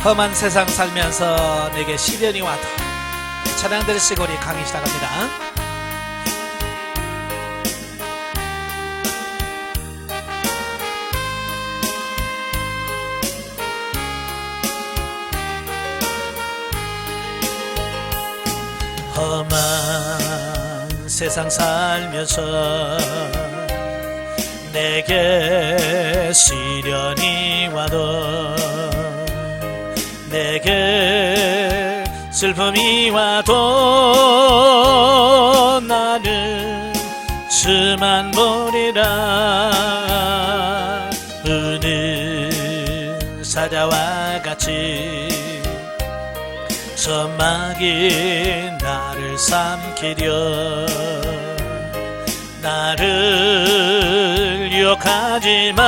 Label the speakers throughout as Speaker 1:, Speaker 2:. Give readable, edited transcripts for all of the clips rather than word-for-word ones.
Speaker 1: 험한 세상 살면서 내게 시련이 와도 찬양 들으시고 우리 강의 시작합니다. 험한 세상 살면서 내게 시련이 와도 내게 슬픔이 와도 나는 주만 보리라. 우는 사자와 같이 천막이 나를 삼키려 나를 유혹하지만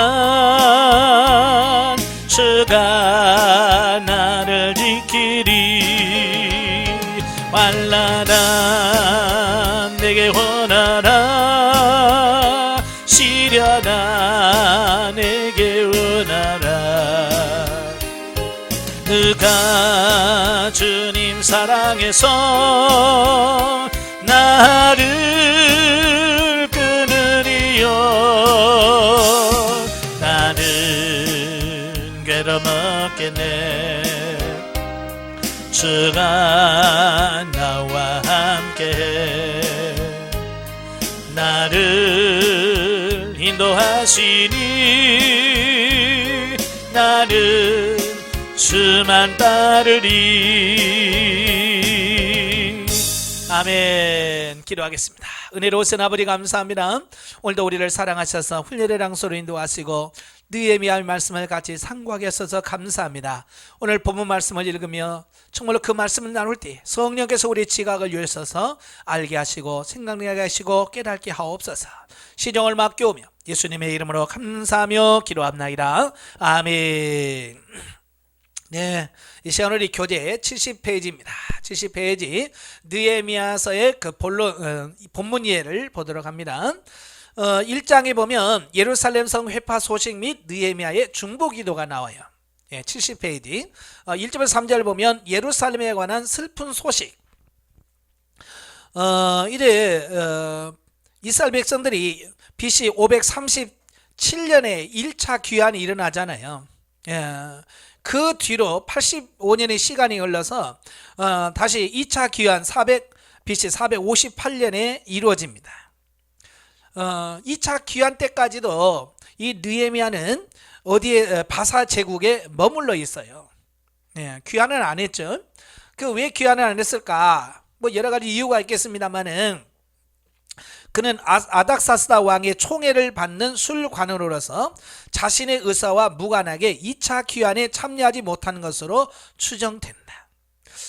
Speaker 1: 주가 나를 지키리. 환난아 내게 원하라 시련아 내게 원하라. 누가 주님 사랑해서 나를 끊으리요. 나는 괴로움 없겠네. 주가 나와 함께 나를 인도하시니 나는 주만 따르리. 아멘. 기도하겠습니다. 은혜로우신 아버지 감사합니다. 오늘도 우리를 사랑하셔서 훈련의 장소로 인도하시고 느헤미야의 말씀을 같이 상고하게 하셔서 감사합니다. 오늘 본문 말씀을 읽으며 정말로 그 말씀을 나눌 때 성령께서 우리의 지각을 열어서 알게 하시고 생각나게 하시고 깨닫게 하옵소서. 시정을 맡겨오며 예수님의 이름으로 감사하며 기도합나이다. 아멘. 네, 이 시간 우리 교재 70페이지입니다. 70페이지 느헤미야서의 그 본문 이해를 보도록 합니다. 1장에 보면 예루살렘 성 회파 소식 및 느헤미야의 중보 기도가 나와요. 70페이지 1절에서 3절 보면 예루살렘에 관한 슬픈 소식. 이스라엘 백성들이 BC 537년에 1차 귀환이 일어나잖아요. 그 뒤로 85년의 시간이 흘러서 다시 2차 귀환 BC 458년에 이루어집니다. 2차 귀환 때까지도 이 느헤미야는 어디에 바사 제국에 머물러 있어요. 귀환을 안 했죠. 그 왜 귀환을 안 했을까? 뭐 여러 가지 이유가 있겠습니다만은 그는 아닥사스다 왕의 총애를 받는 술관원으로서 자신의 의사와 무관하게 2차 귀환에 참여하지 못한 것으로 추정된다.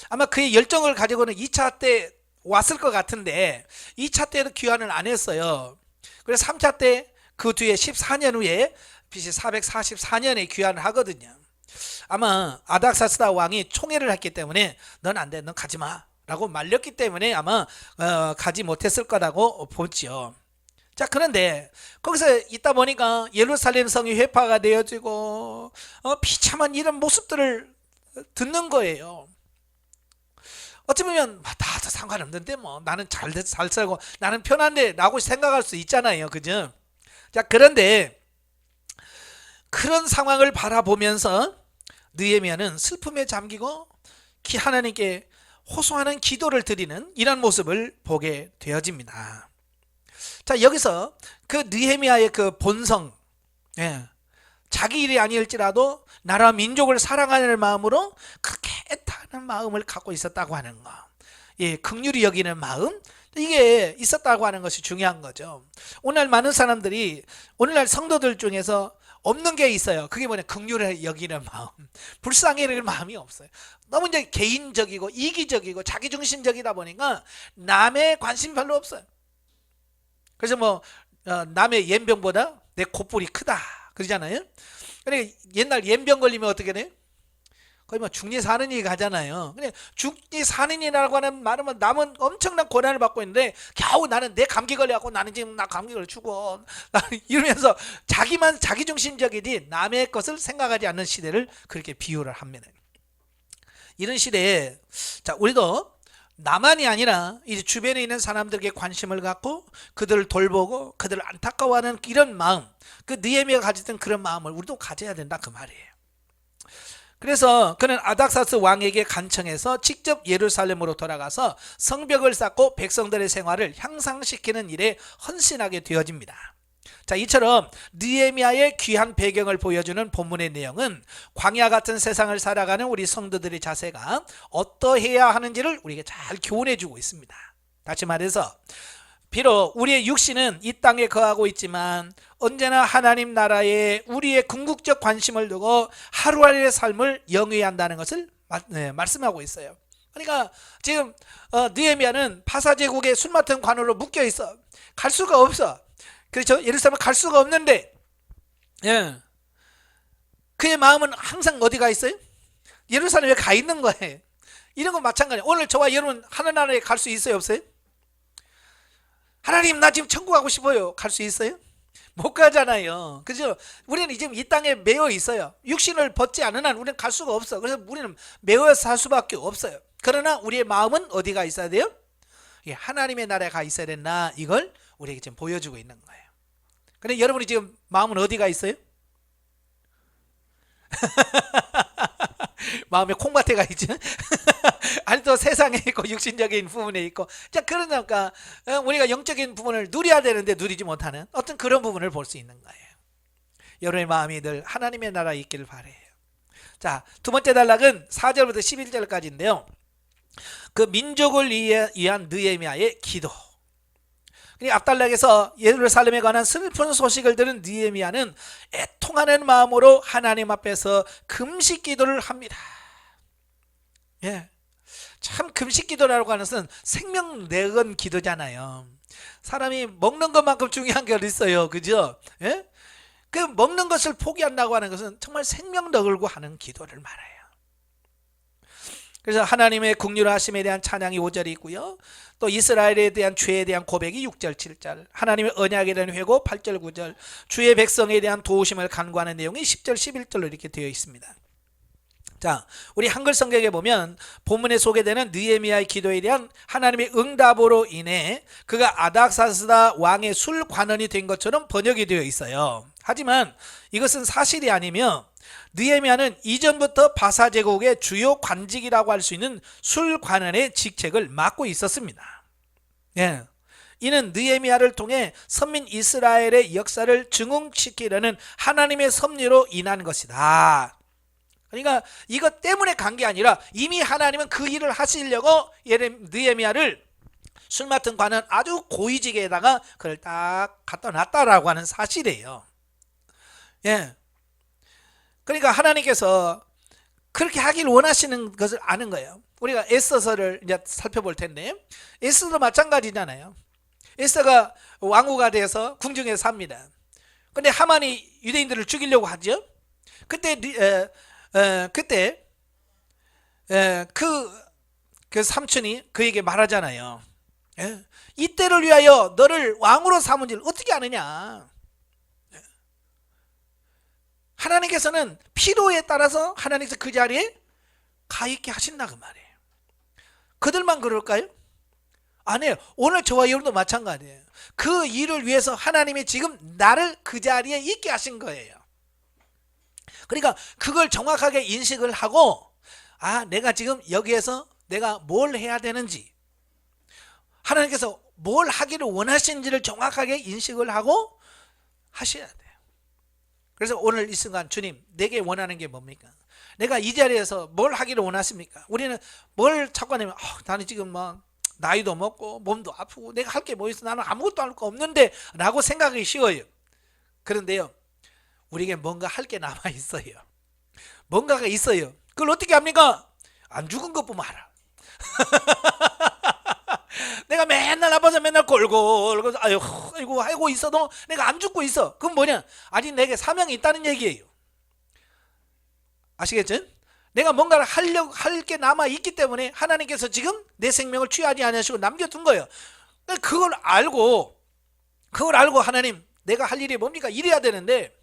Speaker 1: 아마 그의 열정을 가지고는 2차 때 왔을 것 같은데 2차 때도 귀환을 안 했어요. 그래서 3차 때 그 뒤에 14년 후에 BC 444년에 귀환을 하거든요. 아마 아닥사스다 왕이 총애를 했기 때문에 넌 안 돼, 넌 가지 마 라고 말렸기 때문에 아마 가지 못했을 거라고 보지요. 자, 그런데 거기서 있다 보니까 예루살렘 성이 회파가 되어지고 비참한 이런 모습들을 듣는 거예요. 어찌 보면 다 상관없는데 뭐 나는 잘 살고 나는 편한데 라고 생각할 수 있잖아요. 그죠? 자, 그런데 그런 상황을 바라보면서 느헤미야는 슬픔에 잠기고 하나님께 호소하는 기도를 드리는 이런 모습을 보게 되어집니다. 자, 여기서 그 느헤미야의 그 본성, 자기 일이 아닐지라도 나라 민족을 사랑하는 마음으로 그렇게 애타는 마음을 갖고 있었다고 하는 거, 긍휼히 여기는 마음, 이게 있었다고 하는 것이 중요한 거죠. 오늘날 많은 사람들이 오늘날 성도들 중에서 없는 게 있어요. 그게 뭐냐? 긍휼히 여기는 마음, 불쌍히 여기는 마음이 없어요. 너무 이제 개인적이고 이기적이고 자기중심적이다 보니까 남의 관심 별로 없어요. 그래서 뭐 남의 옌병보다 내 콧불이 크다 그러잖아요. 그러니까 옛날 옌병 걸리면 어떻게 돼요? 거의 뭐 죽니 사느니 가잖아요. 근데 죽니 사느니라고 하는 말은 남은 엄청난 고난을 받고 있는데 겨우 나는 내 감기 걸려갖고 나는 지금 나 감기 걸려 죽어 이러면서 자기만 자기중심적이지 남의 것을 생각하지 않는 시대를 그렇게 비유를 합니다. 이런 시대에 자 우리도 나만이 아니라 이제 주변에 있는 사람들에게 관심을 갖고 그들을 돌보고 그들을 안타까워하는 이런 마음, 그 느헤미야가 가졌던 그런 마음을 우리도 가져야 된다 그 말이에요. 그래서 그는 아닥사스 왕에게 간청해서 직접 예루살렘으로 돌아가서 성벽을 쌓고 백성들의 생활을 향상시키는 일에 헌신하게 되어집니다. 자, 이처럼 느헤미야의 귀한 배경을 보여주는 본문의 내용은 광야 같은 세상을 살아가는 우리 성도들의 자세가 어떠해야 하는지를 우리에게 잘 교훈해 주고 있습니다. 다시 말해서 비록 우리의 육신은 이 땅에 거하고 있지만 언제나 하나님 나라에 우리의 궁극적 관심을 두고 하루하루의 삶을 영위해야 한다는 것을 말씀하고 있어요. 그러니까 지금 느헤미야는 바사제국의 술 맡은 관으로 묶여 있어. 갈 수가 없어. 그렇죠? 예루살렘 갈 수가 없는데 그의 마음은 항상 어디가 있어요? 예루살렘에 가 있는 거예요. 이런 건 마찬가지예요. 오늘 저와 여러분 하나님 나라에 갈 수 있어요, 없어요? 하나님 나 지금 천국 가고 싶어요. 갈 수 있어요? 못 가잖아요. 그죠? 우리는 지금 이 땅에 매여 있어요. 육신을 벗지 않은 한 우리는 갈 수가 없어. 그래서 우리는 매여 살 수밖에 없어요. 그러나 우리의 마음은 어디가 있어야 돼요? 하나님의 나라에 가 있어야 된다. 이걸 우리에게 지금 보여주고 있는 거예요. 근데 여러분이 지금 마음은 어디가 있어요? 마음에 콩밭에가 있죠. 아니 또 세상에 있고 육신적인 부분에 있고. 자, 그러니까 우리가 영적인 부분을 누려야 되는데 누리지 못하는 어떤 그런 부분을 볼 수 있는 거예요. 여러분의 마음이 늘 하나님의 나라에 있기를 바래요. 자, 두 번째 단락은 4절부터 11절까지인데요. 그 민족을 위한 느헤미야의 기도. 앞단락에서 예루살렘에 관한 슬픈 소식을 들은 느헤미야는 애통하는 마음으로 하나님 앞에서 금식 기도를 합니다. 참 금식 기도라고 하는 것은 생명 내건 기도잖아요. 사람이 먹는 것만큼 중요한 게 어디 있어요, 그죠? 그 먹는 것을 포기한다고 하는 것은 정말 생명 너걸고 하는 기도를 말해요. 그래서 하나님의 긍휼하심에 대한 찬양이 5절이 있고요. 또 이스라엘에 대한 죄에 대한 고백이 6절 7절, 하나님의 언약에 대한 회고 8절 9절, 주의 백성에 대한 도우심을 간구하는 내용이 10절 11절로 이렇게 되어 있습니다. 자, 우리 한글 성경에 보면 본문에 소개되는 느헤미야의 기도에 대한 하나님의 응답으로 인해 그가 아닥사스다 왕의 술 관원이 된 것처럼 번역이 되어 있어요. 하지만 이것은 사실이 아니며 느헤미야는 이전부터 바사 제국의 주요 관직이라고 할 수 있는 술 관원의 직책을 맡고 있었습니다. 이는 느헤미야를 통해 선민 이스라엘의 역사를 증흥시키려는 하나님의 섭리로 인한 것이다. 그러니까 이것 때문에 간 게 아니라 이미 하나님은 그 일을 하시려고 느헤미야를 술 맡은 관은 아주 고위직에다가 그걸 딱 갖다 놨다라고 하는 사실이에요. 그러니까 하나님께서 그렇게 하길 원하시는 것을 아는 거예요. 우리가 에스더서를 이제 살펴볼 텐데, 에스더도 마찬가지잖아요. 에스더가 왕후가 돼서 궁중에 삽니다. 근데 하만이 유대인들을 죽이려고 하죠. 그때 그 삼촌이 그에게 말하잖아요. 이때를 위하여 너를 왕으로 삼은 줄 어떻게 아느냐. 하나님께서는 필요에 따라서 하나님께서 그 자리에 가 있게 하신다 그 말이에요. 그들만 그럴까요? 아니에요. 오늘 저와 여러분도 마찬가지예요. 그 일을 위해서 하나님이 지금 나를 그 자리에 있게 하신 거예요. 그러니까 그걸 정확하게 인식을 하고, 내가 지금 여기에서 내가 뭘 해야 되는지, 하나님께서 뭘 하기를 원하시는지를 정확하게 인식을 하고 하셔야 돼요. 그래서 오늘 이 순간 주님 내게 원하는 게 뭡니까? 내가 이 자리에서 뭘 하기를 원하십니까? 우리는 뭘 찾고 하냐면 나는 지금 뭐 나이도 먹고 몸도 아프고 내가 할 게 뭐 있어, 나는 아무것도 할 거 없는데 라고 생각하기 쉬워요. 그런데요, 우리에게 뭔가 할 게 남아 있어요. 뭔가가 있어요. 그걸 어떻게 합니까? 안 죽은 것 보면 알아. 내가 맨날 아파서 맨날 골골 아이고 하고 있어도 내가 안 죽고 있어. 그건 뭐냐? 아직 내게 사명이 있다는 얘기예요. 아시겠죠? 내가 뭔가를 하려고 할 게 남아 있기 때문에 하나님께서 지금 내 생명을 취하지 않으시고 남겨둔 거예요. 그걸 알고 하나님 내가 할 일이 뭡니까? 이래야 되는데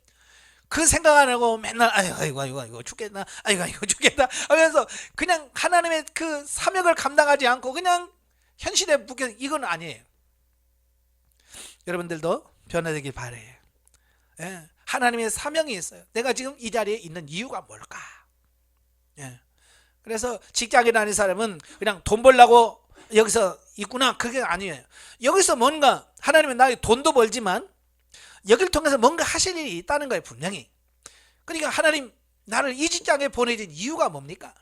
Speaker 1: 그 생각 안 하고 맨날 아이고 죽겠다, 아이고 죽겠다 하면서 그냥 하나님의 그 사명을 감당하지 않고 그냥 현실에 묶여. 이건 아니에요. 여러분들도 변화되길 바래요. 예, 하나님의 사명이 있어요. 내가 지금 이 자리에 있는 이유가 뭘까? 예, 그래서 직장에 다니는 사람은 그냥 돈 벌려고 여기서 있구나, 그게 아니에요. 여기서 뭔가 하나님은 나에게 돈도 벌지만 여기를 통해서 뭔가 하실 일이 있다는 거예요, 분명히. 그러니까 하나님, 나를 이 직장에 보내준 이유가 뭡니까?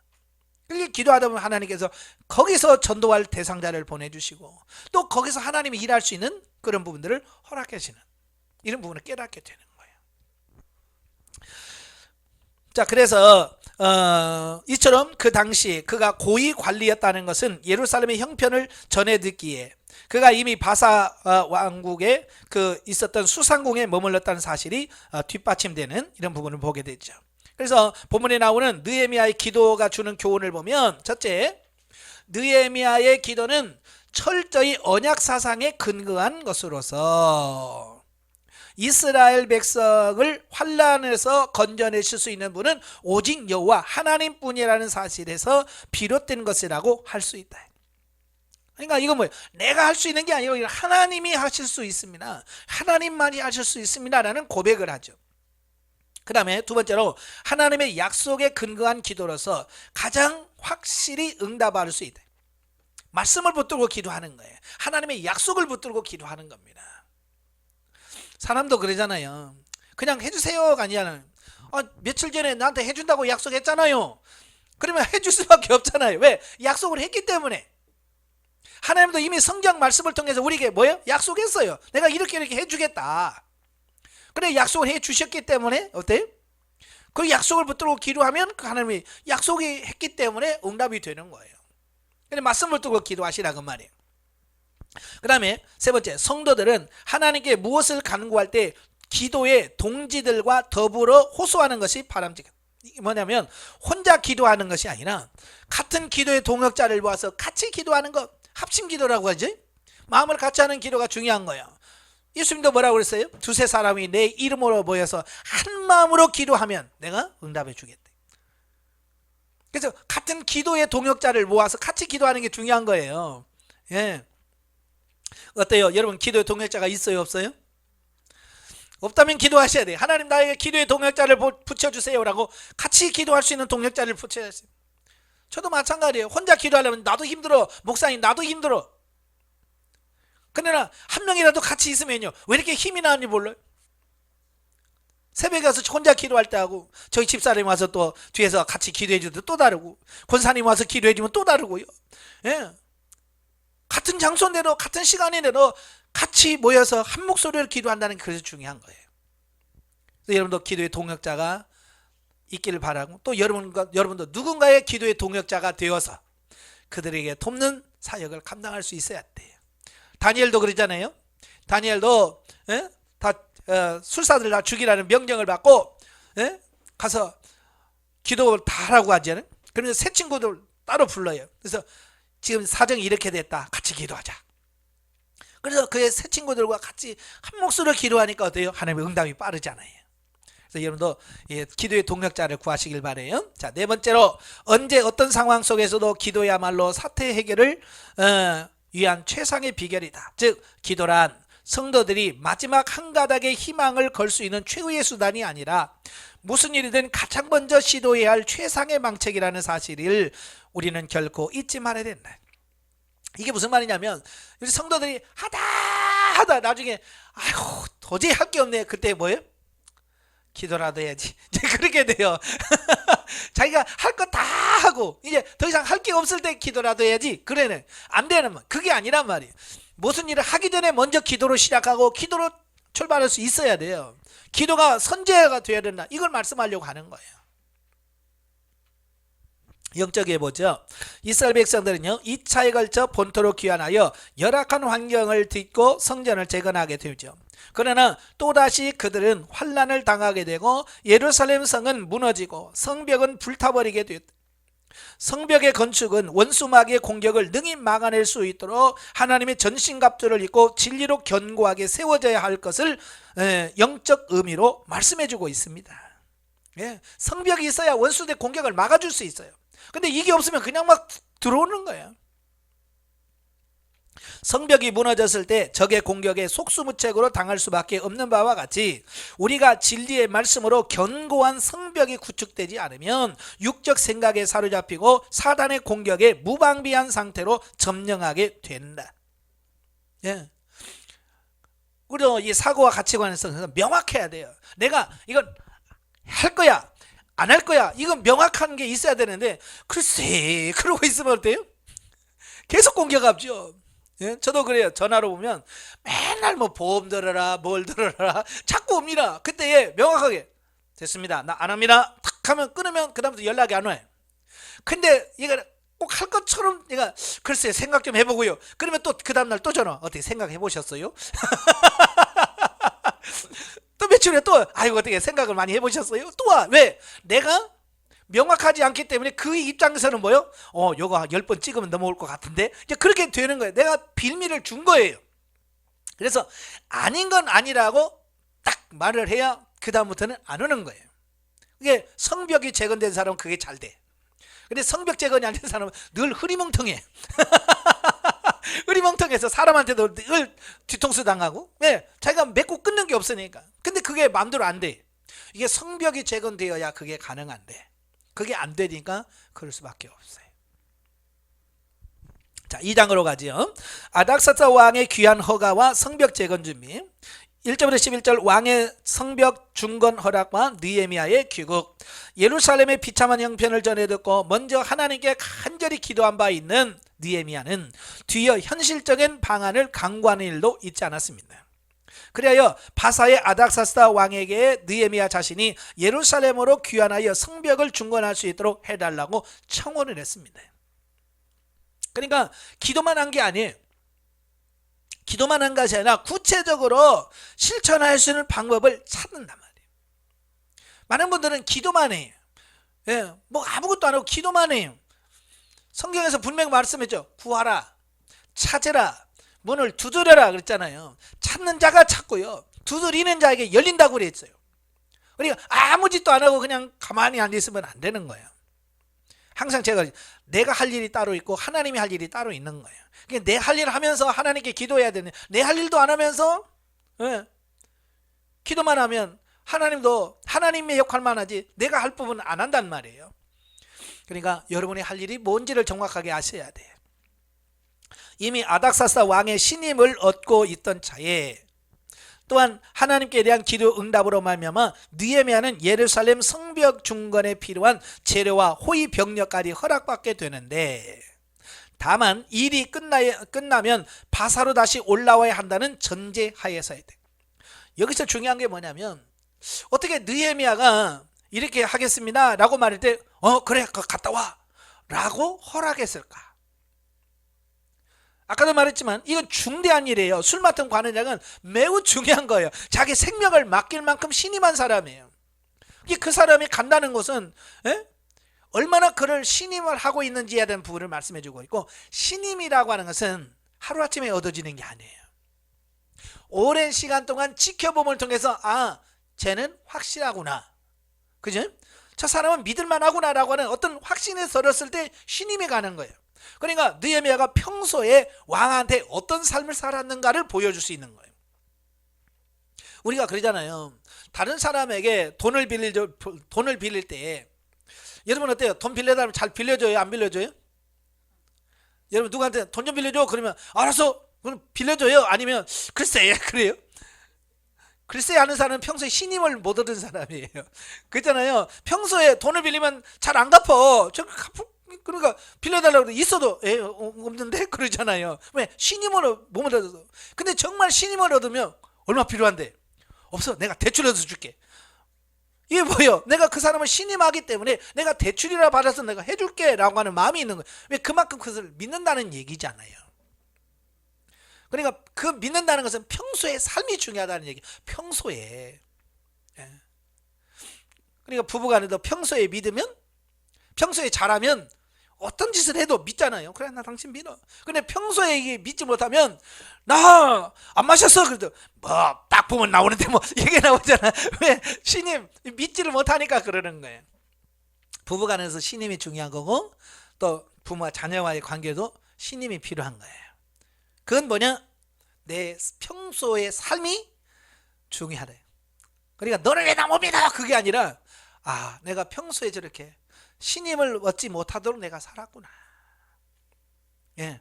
Speaker 1: 그렇게 기도하다 보면 하나님께서 거기서 전도할 대상자를 보내주시고 또 거기서 하나님이 일할 수 있는 그런 부분들을 허락해 주시는, 이런 부분을 깨닫게 되는 거예요. 자, 그래서 이처럼 그 당시 그가 고위 관리였다는 것은 예루살렘의 형편을 전해 듣기에 그가 이미 바사 왕국에 그 있었던 수상궁에 머물렀다는 사실이 뒷받침되는 이런 부분을 보게 되죠. 그래서 본문에 나오는 느헤미야의 기도가 주는 교훈을 보면, 첫째, 느헤미야의 기도는 철저히 언약 사상에 근거한 것으로서 이스라엘 백성을 환난에서 건져내실 수 있는 분은 오직 여호와 하나님뿐이라는 사실에서 비롯된 것이라고 할 수 있다. 그러니까 이건 뭐예요? 내가 할 수 있는 게 아니고 하나님이 하실 수 있습니다, 하나님만이 하실 수 있습니다 라는 고백을 하죠. 그 다음에 두 번째로 하나님의 약속에 근거한 기도로서 가장 확실히 응답할 수 있다. 말씀을 붙들고 기도하는 거예요. 하나님의 약속을 붙들고 기도하는 겁니다. 사람도 그러잖아요. 그냥 해주세요가 아니잖아요. 며칠 전에 나한테 해준다고 약속했잖아요. 그러면 해줄 수밖에 없잖아요. 왜? 약속을 했기 때문에. 하나님도 이미 성경 말씀을 통해서 우리에게 뭐예요? 약속했어요. 내가 이렇게 해주겠다. 그래, 약속을 해주셨기 때문에 어때요? 그 약속을 붙들고 기도하면 그 하나님이 약속이 했기 때문에 응답이 되는 거예요. 그래, 말씀을 붙들고 기도하시라 그 말이에요. 그 다음에 세 번째, 성도들은 하나님께 무엇을 간구할 때 기도의 동지들과 더불어 호소하는 것이 바람직하다. 이게 뭐냐면 혼자 기도하는 것이 아니라 같은 기도의 동역자를 모아서 같이 기도하는 것, 합심 기도라고 하지. 마음을 같이 하는 기도가 중요한 거예요. 예수님도 뭐라고 그랬어요? 두세 사람이 내 이름으로 모여서 한 마음으로 기도하면 내가 응답해 주겠다. 그래서 같은 기도의 동역자를 모아서 같이 기도하는 게 중요한 거예요. 예. 어때요? 여러분, 기도의 동역자가 있어요, 없어요? 없다면 기도하셔야 돼요. 하나님, 나에게 기도의 동역자를 붙여주세요 라고 같이 기도할 수 있는 동역자를 붙여야 돼요. 저도 마찬가지예요. 혼자 기도하려면 나도 힘들어. 목사님, 나도 힘들어. 그러나 한 명이라도 같이 있으면요, 왜 이렇게 힘이 나는지 몰라요. 새벽에 가서 혼자 기도할 때 하고 저희 집사람이 와서 또 뒤에서 같이 기도해 주도 또 다르고, 권사님 와서 기도해 주면 또 다르고요. 예. 같은 장소인데도 같은 시간인데도 같이 모여서 한 목소리로 기도한다는 게 그래서 중요한 거예요. 그래서 여러분도 기도의 동역자가 있기를 바라고, 또 여러분도 누군가의 기도의 동역자가 되어서 그들에게 돕는 사역을 감당할 수 있어야 돼요. 다니엘도 그러잖아요. 다니엘도 술사들 다 죽이라는 명령을 받고 가서 기도를 다 하라고 하잖아요. 그러면서 새 친구들 따로 불러요. 그래서 지금 사정이 이렇게 됐다, 같이 기도하자. 그래서 그의 새 친구들과 같이 한 목소리로 기도하니까 어때요? 하나님의 응답이 빠르잖아요. 그래서 여러분도 기도의 동력자를 구하시길 바래요. 자, 네 번째로, 언제 어떤 상황 속에서도 기도야말로 사태 해결을 위한 최상의 비결이다. 즉, 기도란 성도들이 마지막 한 가닥의 희망을 걸 수 있는 최후의 수단이 아니라 무슨 일이든 가장 먼저 시도해야 할 최상의 방책이라는 사실을 우리는 결코 잊지 말아야 된다. 이게 무슨 말이냐면, 우리 성도들이 하다 나중에 아이고 도저히 할 게 없네. 그때 뭐예요? 기도라도 해야지. 이제 그렇게 돼요. 자기가 할 거 다 하고 이제 더 이상 할 게 없을 때 기도라도 해야지. 그래는 안 되는 말. 그게 아니란 말이에요. 무슨 일을 하기 전에 먼저 기도로 시작하고 기도로 출발할 수 있어야 돼요. 기도가 선제가 되어야 된다. 이걸 말씀하려고 하는 거예요. 영적에 보죠. 이스라엘 백성들은요, 2차에 걸쳐 본토로 귀환하여 열악한 환경을 딛고 성전을 재건하게 되죠. 그러나 또다시 그들은 환난을 당하게 되고 예루살렘 성은 무너지고 성벽은 불타버리게 되었다. 성벽의 건축은 원수마귀의 공격을 능히 막아낼 수 있도록 하나님의 전신갑주를 입고 진리로 견고하게 세워져야 할 것을 영적 의미로 말씀해주고 있습니다. 성벽이 있어야 원수의 공격을 막아줄 수 있어요. 근데 이게 없으면 그냥 막 들어오는 거예요. 성벽이 무너졌을 때 적의 공격에 속수무책으로 당할 수밖에 없는 바와 같이 우리가 진리의 말씀으로 견고한 성벽이 구축되지 않으면 육적 생각에 사로잡히고 사단의 공격에 무방비한 상태로 점령하게 된다. 우리도 이 사고와 가치관에서 명확해야 돼요. 내가 이건 할 거야, 안 할 거야, 이건 명확한 게 있어야 되는데 글쎄 그러고 있으면 어때요? 계속 공격하죠. 저도 그래요. 전화로 보면 맨날 뭐 보험 들어라 뭘 들어라 자꾸 옵니다. 그때 명확하게 됐습니다, 나 안 합니다 탁 하면 끊으면 그 다음부터 연락이 안 와요. 근데 얘가 꼭 할 것처럼 내가 글쎄 생각 좀 해보고요. 그러면 또 그 다음날 또 전화, 어떻게 생각해 보셨어요? 또 며칠 후에 또 아이고 어떻게 생각을 많이 해보셨어요? 또 와. 왜? 내가 명확하지 않기 때문에 그 입장에서는 뭐요? 요거 10번 찍으면 넘어올 것 같은데 이제 그렇게 되는 거예요. 내가 빌미를 준 거예요. 그래서 아닌 건 아니라고 딱 말을 해야 그 다음부터는 안 오는 거예요. 이게 성벽이 재건된 사람은 그게 잘 돼. 근데 성벽 재건이 안 된 사람은 늘 흐리멍텅해. 흐리멍텅해서 사람한테도 늘 뒤통수 당하고, 자기가 맺고 끊는 게 없으니까. 근데 그게 마음대로 안 돼. 이게 성벽이 재건되어야 그게 가능한데 그게 안 되니까 그럴 수밖에 없어요. 자, 2장으로 가죠. 아닥사스다 왕의 귀한 허가와 성벽 재건 준비. 1절부터 11절 왕의 성벽 중건 허락과 느헤미야의 귀국. 예루살렘의 비참한 형편을 전해 듣고 먼저 하나님께 간절히 기도한 바 있는 느헤미야는 뒤이어 현실적인 방안을 강구하는 일도 있지 않았습니다. 그리하여 바사의 아닥사스다 왕에게 느헤미야 자신이 예루살렘으로 귀환하여 성벽을 중건할 수 있도록 해달라고 청원을 했습니다. 그러니까 기도만 한 게 아니에요. 기도만 한 것이 아니라 구체적으로 실천할 수 있는 방법을 찾는단 말이에요. 많은 분들은 기도만 해요. 뭐 아무것도 안 하고 기도만 해요. 성경에서 분명히 말씀했죠. 구하라, 찾으라, 문을 두드려라 그랬잖아요. 찾는 자가 찾고요, 두드리는 자에게 열린다고 그랬어요. 그러니까 아무 짓도 안 하고 그냥 가만히 앉아 있으면 안 되는 거예요. 항상 내가 할 일이 따로 있고 하나님이 할 일이 따로 있는 거예요. 그러니까 내 할 일을 하면서 하나님께 기도해야 되는, 내 할 일도 안 하면서 기도만 하면 하나님도 하나님의 역할만 하지 내가 할 부분은 안 한단 말이에요. 그러니까 여러분이 할 일이 뭔지를 정확하게 아셔야 돼요. 이미 아닥사스다 왕의 신임을 얻고 있던 차에 또한 하나님께 대한 기도 응답으로 말미암아 느헤미야는 예루살렘 성벽 중건에 필요한 재료와 호위 병력까지 허락받게 되는데, 다만 일이 끝나면 바사로 다시 올라와야 한다는 전제하에서야 돼. 여기서 중요한 게 뭐냐면, 어떻게 느헤미야가 이렇게 하겠습니다 라고 말할 때 그래 갔다 와 라고 허락했을까? 아까도 말했지만 이건 중대한 일이에요. 술 맡은 관원장은 매우 중요한 거예요. 자기 생명을 맡길 만큼 신임한 사람이에요. 그 사람이 간다는 것은 얼마나 그를 신임을 하고 있는지에 대한 부분을 말씀해 주고 있고, 신임이라고 하는 것은 하루아침에 얻어지는 게 아니에요. 오랜 시간 동안 지켜봄을 통해서 쟤는 확실하구나, 그죠? 저 사람은 믿을만하구나 라고 하는 어떤 확신에 서렸을 때 신임이 가는 거예요. 그러니까 느헤미야가 평소에 왕한테 어떤 삶을 살았는가를 보여줄 수 있는 거예요. 우리가 그러잖아요. 다른 사람에게 돈을 빌릴 때 여러분 어때요? 돈 빌려달라면 잘 빌려줘요, 안 빌려줘요? 여러분 누구한테 돈 좀 빌려줘 그러면 알았어 그럼 빌려줘요? 아니면 글쎄 그래요? 글쎄 하는 사람은 평소에 신임을 못 얻은 사람이에요. 그렇잖아요. 평소에 돈을 빌리면 잘 안 갚어. 그러니까 빌려달라고 해도 있어도 없는데 그러잖아요. 왜? 신임을 못 얻어서. 근데 정말 신임을 얻으면 얼마 필요한데? 없어, 내가 대출해서 줄게. 이게 뭐예요? 내가 그 사람을 신임하기 때문에 내가 대출이라 받아서 내가 해줄게 라고 하는 마음이 있는 거예요. 왜? 그만큼 그것을 믿는다는 얘기잖아요. 그러니까 그 믿는다는 것은 평소에 삶이 중요하다는 얘기. 평소에. 그러니까 부부간에도 평소에 믿으면, 평소에 잘하면 어떤 짓을 해도 믿잖아요. 그래, 나 당신 믿어. 근데 평소에 이게 믿지 못하면 나 안 마셨어. 그래도 뭐 딱 보면 나오는데 뭐 이게 나오잖아. 왜? 신임 믿지를 못하니까 그러는 거예요. 부부간에서 신임이 중요한 거고 또 부모와 자녀와의 관계도 신임이 필요한 거예요. 그건 뭐냐? 내 평소의 삶이 중요하래. 그러니까 너를 왜 나 못 믿어? 그게 아니라 내가 평소에 저렇게 신임을 얻지 못하도록 내가 살았구나. 예.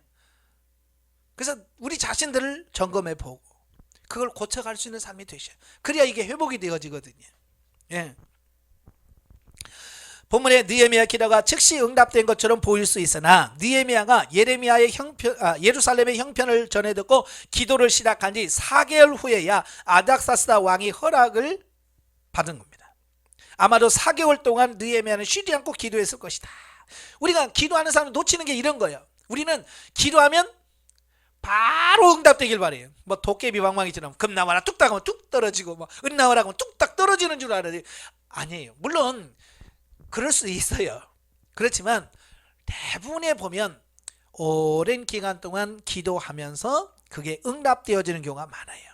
Speaker 1: 그래서 우리 자신들을 점검해 보고 그걸 고쳐갈 수 있는 삶이 되셔. 그래야 이게 회복이 되어지거든요. 예. 본문에 느헤미야 기도가 즉시 응답된 것처럼 보일 수 있으나 느헤미야가 예루살렘의 형편을 전해 듣고 기도를 시작한 지 4개월 후에야 아닥사스다 왕이 허락을 받은 겁니다. 아마도 4개월 동안 느헤미야는 쉬지 않고 기도했을 것이다. 우리가 기도하는 사람을 놓치는 게 이런 거예요. 우리는 기도하면 바로 응답되길 바래요. 뭐 도깨비 방망이처럼 금 나와라 뚝딱 하면 뚝 떨어지고 뭐 은 나와라 하면 뚝딱 떨어지는 줄 알아요. 아니에요. 물론 그럴 수 있어요. 그렇지만 대부분에 보면 오랜 기간 동안 기도하면서 그게 응답되어지는 경우가 많아요.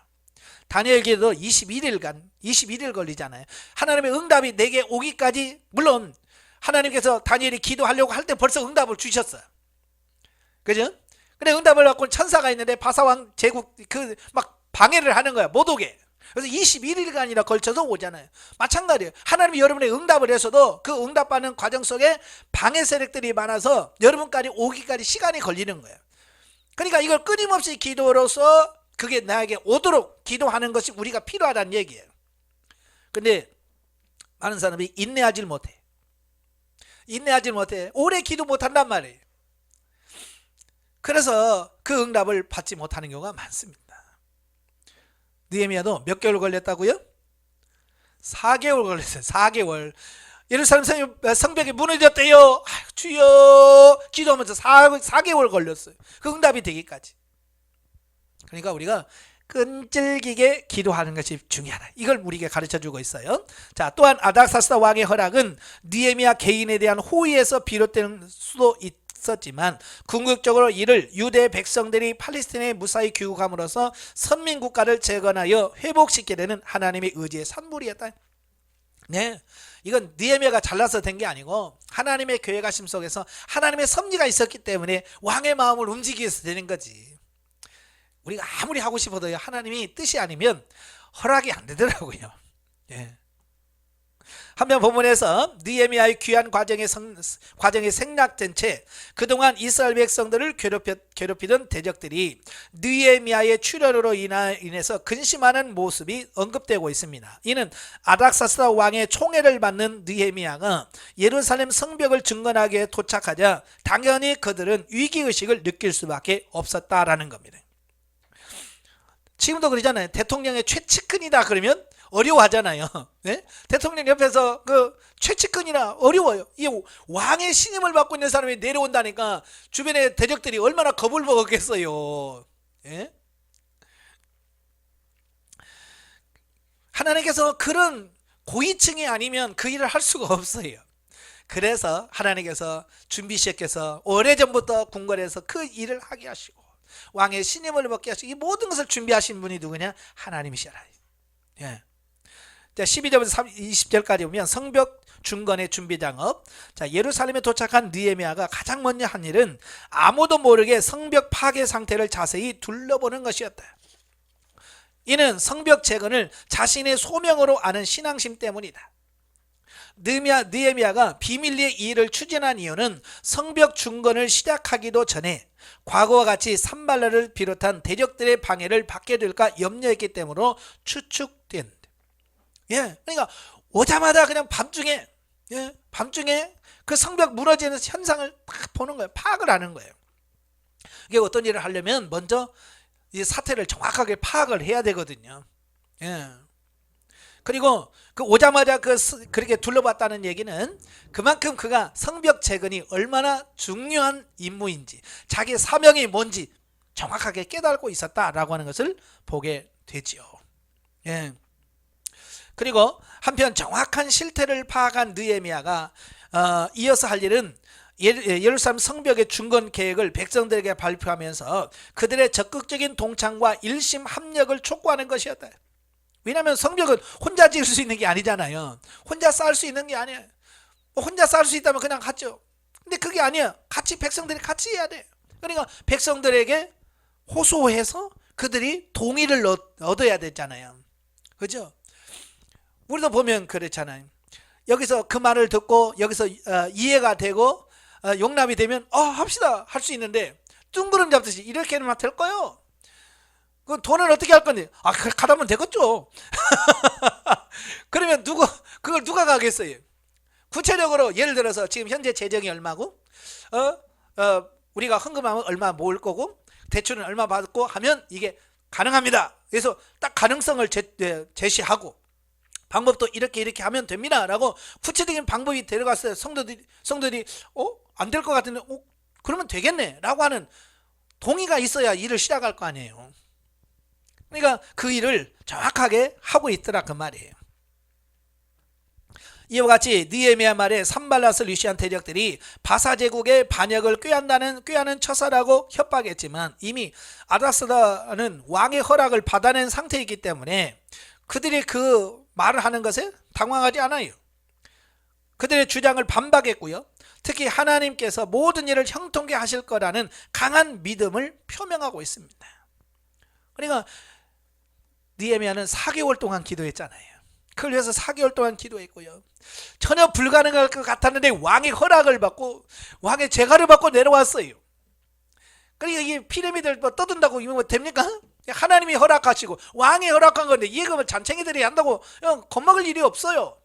Speaker 1: 다니엘 기도도 21일 걸리잖아요. 하나님의 응답이 내게 오기까지, 물론 하나님께서 다니엘이 기도하려고 할 때 벌써 응답을 주셨어요. 그죠? 근데 응답을 받고 천사가 있는데 바사왕 제국 막 방해를 하는 거야. 못 오게. 그래서 21일간이나 걸쳐서 오잖아요. 마찬가지예요. 하나님이 여러분의 응답을 해서도 그 응답받는 과정 속에 방해 세력들이 많아서 여러분까지 오기까지 시간이 걸리는 거예요. 그러니까 이걸 끊임없이 기도로서 그게 나에게 오도록 기도하는 것이 우리가 필요하다는 얘기예요. 근데 많은 사람이 인내하지 못해. 오래 기도 못한단 말이에요. 그래서 그 응답을 받지 못하는 경우가 많습니다. 느헤미야도 몇 개월 걸렸다고요? 4개월 걸렸어요. 4개월. 예루살렘 성벽이 무너졌대요. 주여 기도하면서 4개월 걸렸어요. 그 응답이 되기까지. 그러니까 우리가 끈질기게 기도하는 것이 중요하다. 이걸 우리에게 가르쳐주고 있어요. 자, 또한 아닥사스다 왕의 허락은 느헤미야 개인에 대한 호의에서 비롯된 수도 있었지만 궁극적으로 이를 유대 백성들이 팔레스타인에 무사히 귀국함으로써 선민국가를 재건하여 회복시키게 되는 하나님의 의지의 산물이었다. 네, 이건 느헤미야가 잘나서 된 게 아니고 하나님의 계획하심 속에서 하나님의 섭리가 있었기 때문에 왕의 마음을 움직이기 위해서 되는 거지. 우리가 아무리 하고 싶어도요, 하나님이 뜻이 아니면 허락이 안 되더라고요. 예. 한편 본문에서 느헤미야의 귀환 과정의 생략된 채 그동안 이스라엘 백성들을 괴롭히던 대적들이 느헤미야의 출현으로 인해서 근심하는 모습이 언급되고 있습니다. 이는 아닥사스다 왕의 총애를 받는 느헤미야가 예루살렘 성벽을 증건하기에 도착하자 당연히 그들은 위기의식을 느낄 수밖에 없었다라는 겁니다. 지금도 그러잖아요. 대통령의 최측근이다 그러면 어려워하잖아요. 네? 대통령 옆에서 그 최측근이나 어려워요. 이 왕의 신임을 받고 있는 사람이 내려온다니까 주변의 대적들이 얼마나 겁을 먹었겠어요. 네? 하나님께서 그런 고위층이 아니면 그 일을 할 수가 없어요. 그래서 하나님께서 준비시켜서 오래전부터 궁궐에서 그 일을 하게 하시고 왕의 신임을 받게 하시고 이 모든 것을 준비하신 분이 누구냐? 하나님이시라. 예. 12절부터 20절까지 보면 성벽 중건의 준비 작업. 자, 예루살렘에 도착한 느헤미야가 가장 먼저 한 일은 아무도 모르게 성벽 파괴 상태를 자세히 둘러보는 것이었다. 이는 성벽 재건을 자신의 소명으로 아는 신앙심 때문이다. 느헤미야가 비밀리에 이 일을 추진한 이유는 성벽 중건을 시작하기도 전에 과거와 같이 산발라를 비롯한 대적들의 방해를 받게 될까 염려했기 때문으로 추측된다. 예, 그러니까 오자마자 그냥 밤중에 그 성벽 무너지는 현상을 딱 보는 거예요. 파악을 하는 거예요. 이게 어떤 일을 하려면 먼저 이 사태를 정확하게 파악을 해야 되거든요. 예. 그리고 그 오자마자 그렇게 둘러봤다는 얘기는 그만큼 그가 성벽 재건이 얼마나 중요한 임무인지 자기 사명이 뭔지 정확하게 깨닫고 있었다라고 하는 것을 보게 되죠. 예. 그리고 한편 정확한 실태를 파악한 느헤미야가 이어서 할 일은 예루살렘 성벽의 중건 계획을 백성들에게 발표하면서 그들의 적극적인 동참과 일심 합력을 촉구하는 것이었다. 왜냐하면 성벽은 혼자 지을 수 있는 게 아니잖아요. 혼자 쌓을 수 있는 게 아니에요. 혼자 쌓을 수 있다면 그냥 하죠. 근데 그게 아니야. 같이 백성들이 같이 해야 돼. 그러니까 백성들에게 호소해서 그들이 동의를 얻어야 되잖아요. 그죠? 우리도 보면 그렇잖아요. 여기서 그 말을 듣고 여기서 이해가 되고 용납이 되면 합시다 할 수 있는데 뚱그름 잡듯이 이렇게 하면 될 거요. 그 돈은 어떻게 할 건데? 가다면 되겠죠. 그러면 그걸 누가 가겠어요? 구체적으로 예를 들어서 지금 현재 재정이 얼마고 우리가 헌금하면 얼마 모을 거고 대출은 얼마 받고 하면 이게 가능합니다. 그래서 딱 가능성을 제시하고 방법도 이렇게 하면 됩니다 라고 구체적인 방법이 데려갔어요. 성도들이 안 될 것 같은데 그러면 되겠네 라고 하는 동의가 있어야 일을 시작할 거 아니에요. 그러니까 그 일을 정확하게 하고 있더라 그 말이에요. 이와 같이 느헤미야 말에 산발라스 류시안 대적들이 바사 제국의 반역을 꾀하는 처사라고 협박했지만 이미 아다스다는 왕의 허락을 받아낸 상태이기 때문에 그들이 그 말을 하는 것에 당황하지 않아요. 그들의 주장을 반박했고요. 특히 하나님께서 모든 일을 형통케 하실 거라는 강한 믿음을 표명하고 있습니다. 그러니까 느헤미야는 4개월 동안 기도했잖아요. 그걸 위해서 4개월 동안 기도했고요. 전혀 불가능할 것 같았는데 왕의 허락을 받고 왕의 제가를 받고 내려왔어요. 그러니까 이게 피라미드를 떠든다고 이거 됩니까? 하나님이 허락하시고 왕이 허락한 건데 이거 잔챙이들이 한다고 겁먹을 일이 없어요.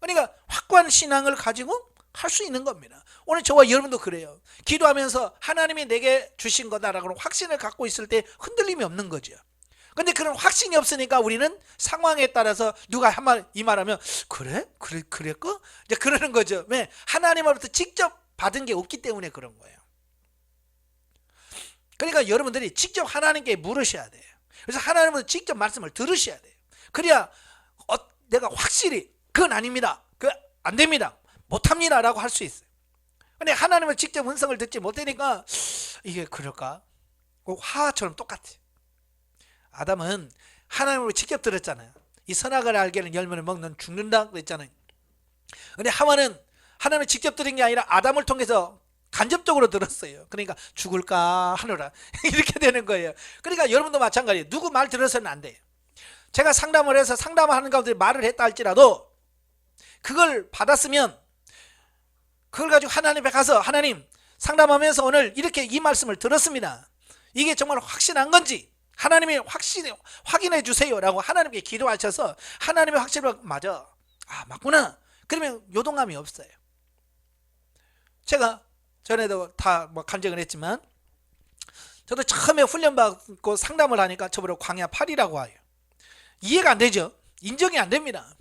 Speaker 1: 그러니까 확고한 신앙을 가지고 할 수 있는 겁니다. 오늘 저와 여러분도 그래요. 기도하면서 하나님이 내게 주신 거다라고 확신을 갖고 있을 때 흔들림이 없는 거죠. 근데 그런 확신이 없으니까 우리는 상황에 따라서 누가 이 말하면 그랬고 이제 그러는 거죠. 왜? 하나님으로부터 직접 받은 게 없기 때문에 그런 거예요. 그러니까 여러분들이 직접 하나님께 물으셔야 돼요. 그래서 하나님은 직접 말씀을 들으셔야 돼요. 그래야 내가 확실히 그건 아닙니다. 그건 안 됩니다. 못합니다 라고 할 수 있어요. 근데 하나님은 직접 음성을 듣지 못하니까 이게 그럴까? 화처럼 똑같아요. 아담은 하나님으로 직접 들었잖아요. 이 선악을 알게 하는 열매를 먹는 죽는다 그랬잖아요. 근데 하와는 하나님을 직접 들은 게 아니라 아담을 통해서 간접적으로 들었어요. 그러니까 죽을까 하노라 이렇게 되는 거예요. 그러니까 여러분도 마찬가지예요. 누구 말 들어서는 안 돼요. 제가 상담을 해서 상담하는 가운데 말을 했다 할지라도 그걸 받았으면 그걸 가지고 하나님 앞에 가서 하나님 상담하면서 오늘 이렇게 이 말씀을 들었습니다. 이게 정말 확신한 건지 하나님이 확인해 주세요 라고 하나님께 기도하셔서 하나님의 확신을 맞아. 맞구나. 그러면 요동감이 없어요. 제가 전에도 다 간증을 했지만 저도 처음에 훈련받고 상담을 하니까 저보고 광야 8이라고 와요. 이해가 안 되죠. 인정이 안 됩니다.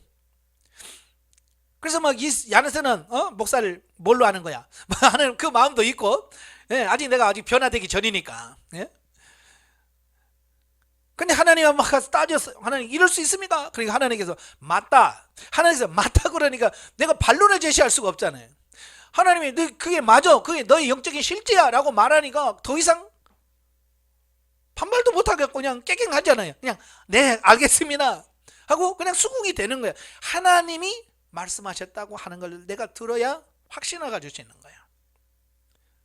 Speaker 1: 그래서 이 안에서는 목사를 뭘로 하는 거야 하는 그 마음도 있고 아직 내가 변화되기 전이니까. 근데 하나님 막 가서 따졌어요. 하나님 이럴 수 있습니까? 그러니까 하나님께서 맞다. 하나님께서 맞다 그러니까 내가 반론을 제시할 수가 없잖아요. 하나님이 그게 맞아. 그게 너의 영적인 실제야 라고 말하니까 더 이상 반발도 못하겠고 그냥 깨갱하잖아요. 그냥 네 알겠습니다 하고 그냥 수긍이 되는 거예요. 하나님이 말씀하셨다고 하는 걸 내가 들어야 확신을 가질 수 있는 거예요.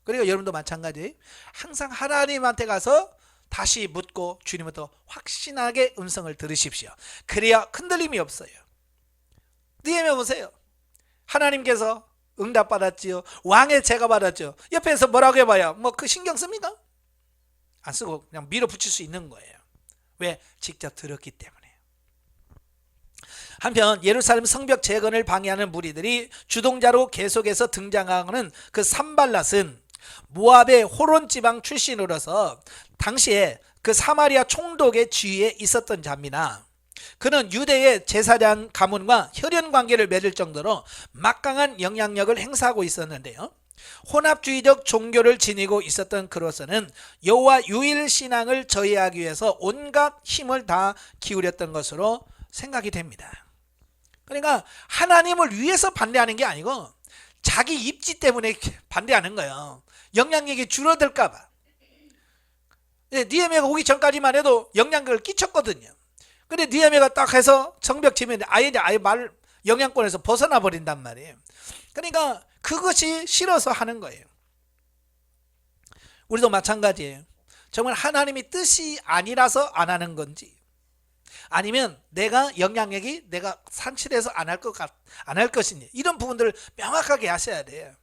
Speaker 1: 그리고 여러분도 마찬가지 항상 하나님한테 가서 다시 묻고 주님부터 확신하게 음성을 들으십시오. 그래야 흔들림이 없어요. 느헤미야 보세요. 하나님께서 응답받았지요. 왕의 제가 받았죠. 옆에서 뭐라고 해봐야 그 신경 씁니까? 안 쓰고 그냥 밀어붙일 수 있는 거예요. 왜? 직접 들었기 때문에. 한편 예루살렘 성벽 재건을 방해하는 무리들이 주동자로 계속해서 등장하는 그 산발랏은 모압의 호론 지방 출신으로서 당시에 그 사마리아 총독의 지위에 있었던 자입니다. 그는 유대의 제사장 가문과 혈연 관계를 맺을 정도로 막강한 영향력을 행사하고 있었는데요. 혼합주의적 종교를 지니고 있었던 그로서는 여호와 유일 신앙을 저해하기 위해서 온갖 힘을 다 기울였던 것으로 생각이 됩니다. 그러니까 하나님을 위해서 반대하는 게 아니고 자기 입지 때문에 반대하는 거예요. 영향력이 줄어들까 봐. 느헤미야가 오기 전까지만 해도 영향력을 끼쳤거든요. 근데 느헤미야가 딱 해서 성벽 지면 아예 말 영향권에서 벗어나 버린단 말이에요. 그러니까 그것이 싫어서 하는 거예요. 우리도 마찬가지예요. 정말 하나님이 뜻이 아니라서 안 하는 건지, 아니면 내가 영향력이 내가 산출해서 안 할 것인지, 이런 부분들을 명확하게 하셔야 돼요.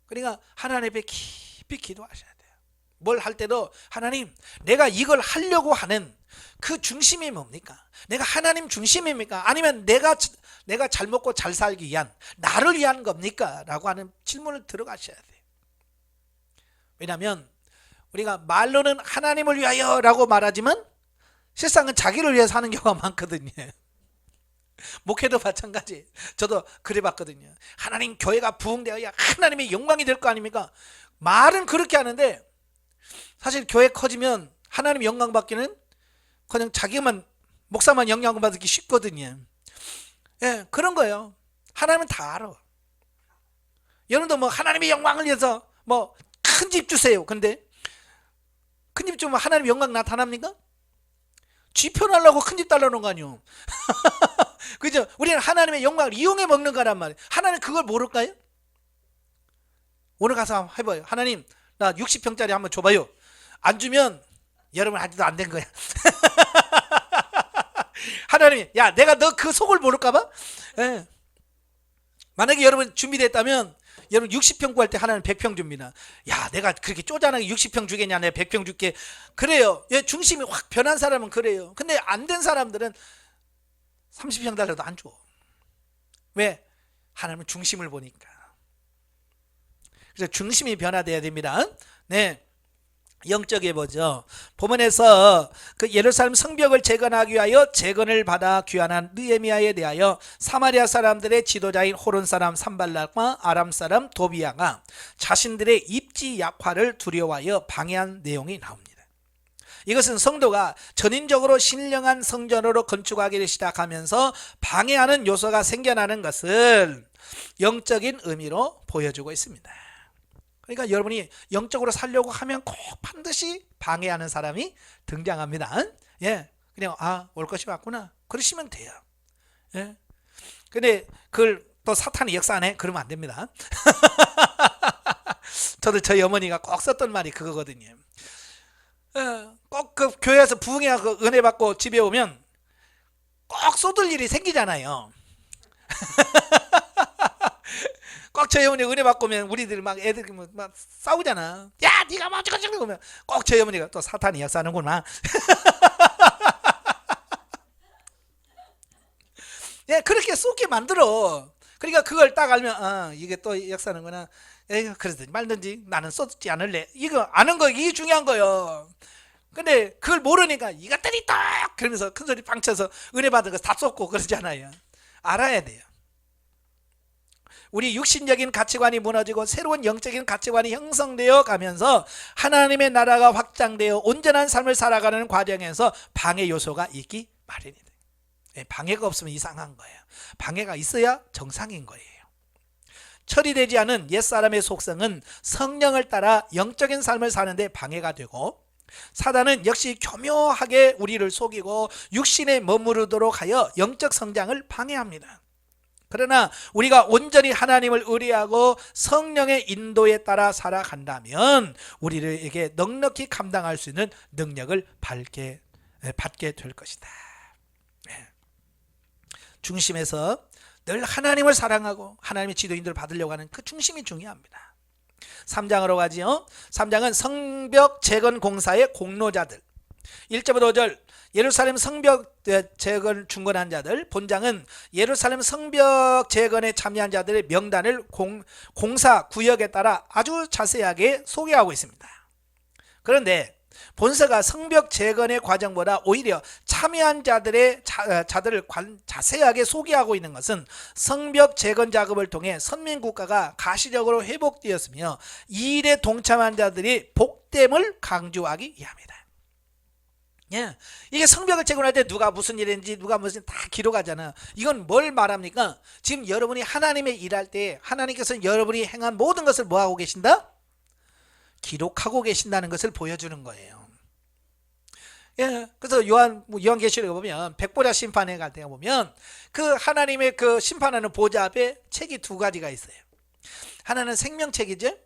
Speaker 1: 그러니까 하나님 앞에 깊이 기도하셔야 돼요. 뭘 할 때도 하나님, 내가 이걸 하려고 하는 그 중심이 뭡니까? 내가 하나님 중심입니까? 아니면 내가 잘 먹고 잘 살기 위한, 나를 위한 겁니까? 라고 하는 질문을 들어가셔야 돼요. 왜냐하면 우리가 말로는 하나님을 위하여 라고 말하지만 실상은 자기를 위해서 하는 경우가 많거든요. 목회도 마찬가지. 저도 그래 봤거든요. 하나님, 교회가 부흥되어야 하나님의 영광이 될 거 아닙니까? 말은 그렇게 하는데 사실 교회 커지면 하나님 영광 받기는 그냥 자기만, 목사만 영광 받기 쉽거든요. 예, 그런 거예요. 하나님은 다 알아. 여러분도 뭐 하나님의 영광을 위해서 뭐 큰 집 주세요. 근데 큰 집 주면 하나님 영광 나타납니까? 쥐 편하려고 큰 집 달라는 거 아니에요. 그죠? 우리는 하나님의 영광을 이용해 먹는 거란 말이에요. 하나님 그걸 모를까요? 오늘 가서 한번 해봐요. 하나님, 나 60평짜리 한번 줘봐요. 안 주면 여러분 아직도 안 된 거야. 하나님이, 야, 내가 너 그 속을 모를까봐? 예. 만약에 여러분 준비됐다면 여러분 60평 구할 때 하나님 100평 줍니다. 야, 내가 그렇게 쪼잔하게 60평 주겠냐? 내가 100평 줄게. 그래요. 예, 중심이 확 변한 사람은 그래요. 근데 안 된 사람들은 30평 달라도 안 줘. 왜? 하나님은 중심을 보니까. 그래서 중심이 변화돼야 됩니다. 네. 영적에 보죠. 본문에서 그 예루살렘 성벽을 재건하기 위하여 재건을 받아 귀환한 느헤미야에 대하여 사마리아 사람들의 지도자인 호론 사람 산발락과 아람 사람 도비야가 자신들의 입지 약화를 두려워하여 방해한 내용이 나옵니다. 이것은 성도가 전인적으로 신령한 성전으로 건축하기를 시작하면서 방해하는 요소가 생겨나는 것을 영적인 의미로 보여주고 있습니다. 그러니까 여러분이 영적으로 살려고 하면 꼭 반드시 방해하는 사람이 등장합니다. 예, 그냥 올 것이 왔구나 그러시면 돼요. 예, 근데 그걸 또 사탄이 역사하네 그러면 안 됩니다. 저도 저희 어머니가 꼭 썼던 말이 그거거든요. 꼭 그 교회에서 부흥회하고 은혜 받고 집에 오면 꼭 쏟을 일이 생기잖아요. 꼭 저희 어머니 은혜 받고 오면 우리들 막 애들 막 싸우잖아. 야, 네가 뭐 어쩌고 저쩌고 하면 꼭 저희 어머니가 또 사탄이 역사하는구나. 예, 그렇게 쏟게 만들어. 그러니까 그걸 딱 알면 이게 또 역사하는구나. 에이, 그러든지 말든지 나는 쏟지 않을래. 이거 아는 거 이게 중요한 거예요. 근데 그걸 모르니까 이것들이 딱 그러면서 큰소리 빵 쳐서 은혜 받은 거 다 쏟고 그러잖아요. 알아야 돼요. 우리 육신적인 가치관이 무너지고 새로운 영적인 가치관이 형성되어 가면서 하나님의 나라가 확장되어 온전한 삶을 살아가는 과정에서 방해 요소가 있기 마련이다. 방해가 없으면 이상한 거예요. 방해가 있어야 정상인 거예요. 처리되지 않은 옛사람의 속성은 성령을 따라 영적인 삶을 사는데 방해가 되고, 사단은 역시 교묘하게 우리를 속이고 육신에 머무르도록 하여 영적 성장을 방해합니다. 그러나 우리가 온전히 하나님을 의뢰하고 성령의 인도에 따라 살아간다면 우리에게 넉넉히 감당할 수 있는 능력을 받게 될 것이다. 중심에서 늘 하나님을 사랑하고 하나님의 지도인들을 받으려고 하는 그 중심이 중요합니다. 3장으로 가지요. 3장은 성벽 재건 공사의 공로자들. 1절부터 5절 예루살렘 성벽 재건 중건한 자들. 본장은 예루살렘 성벽 재건에 참여한 자들의 명단을 공사 구역에 따라 아주 자세하게 소개하고 있습니다. 그런데 본서가 성벽 재건의 과정보다 오히려 참여한 자들을 자세하게 소개하고 있는 것은 성벽 재건 작업을 통해 선민국가가 가시적으로 회복되었으며 이 일에 동참한 자들이 복됨을 강조하기 위함이다. 예, 이게 성벽을 재건할 때 누가 무슨 일인지 누가 무슨 다 기록하잖아. 이건 뭘 말합니까? 지금 여러분이 하나님의 일할 때 하나님께서 여러분이 행한 모든 것을 뭐 하고 계신다? 기록하고 계신다는 것을 보여주는 거예요. 예, 그래서 요한계시록에 보면 백보자 심판에 갈 때 보면 그 하나님의 그 심판하는 보좌 앞에 책이 두 가지가 있어요. 하나는 생명책이죠.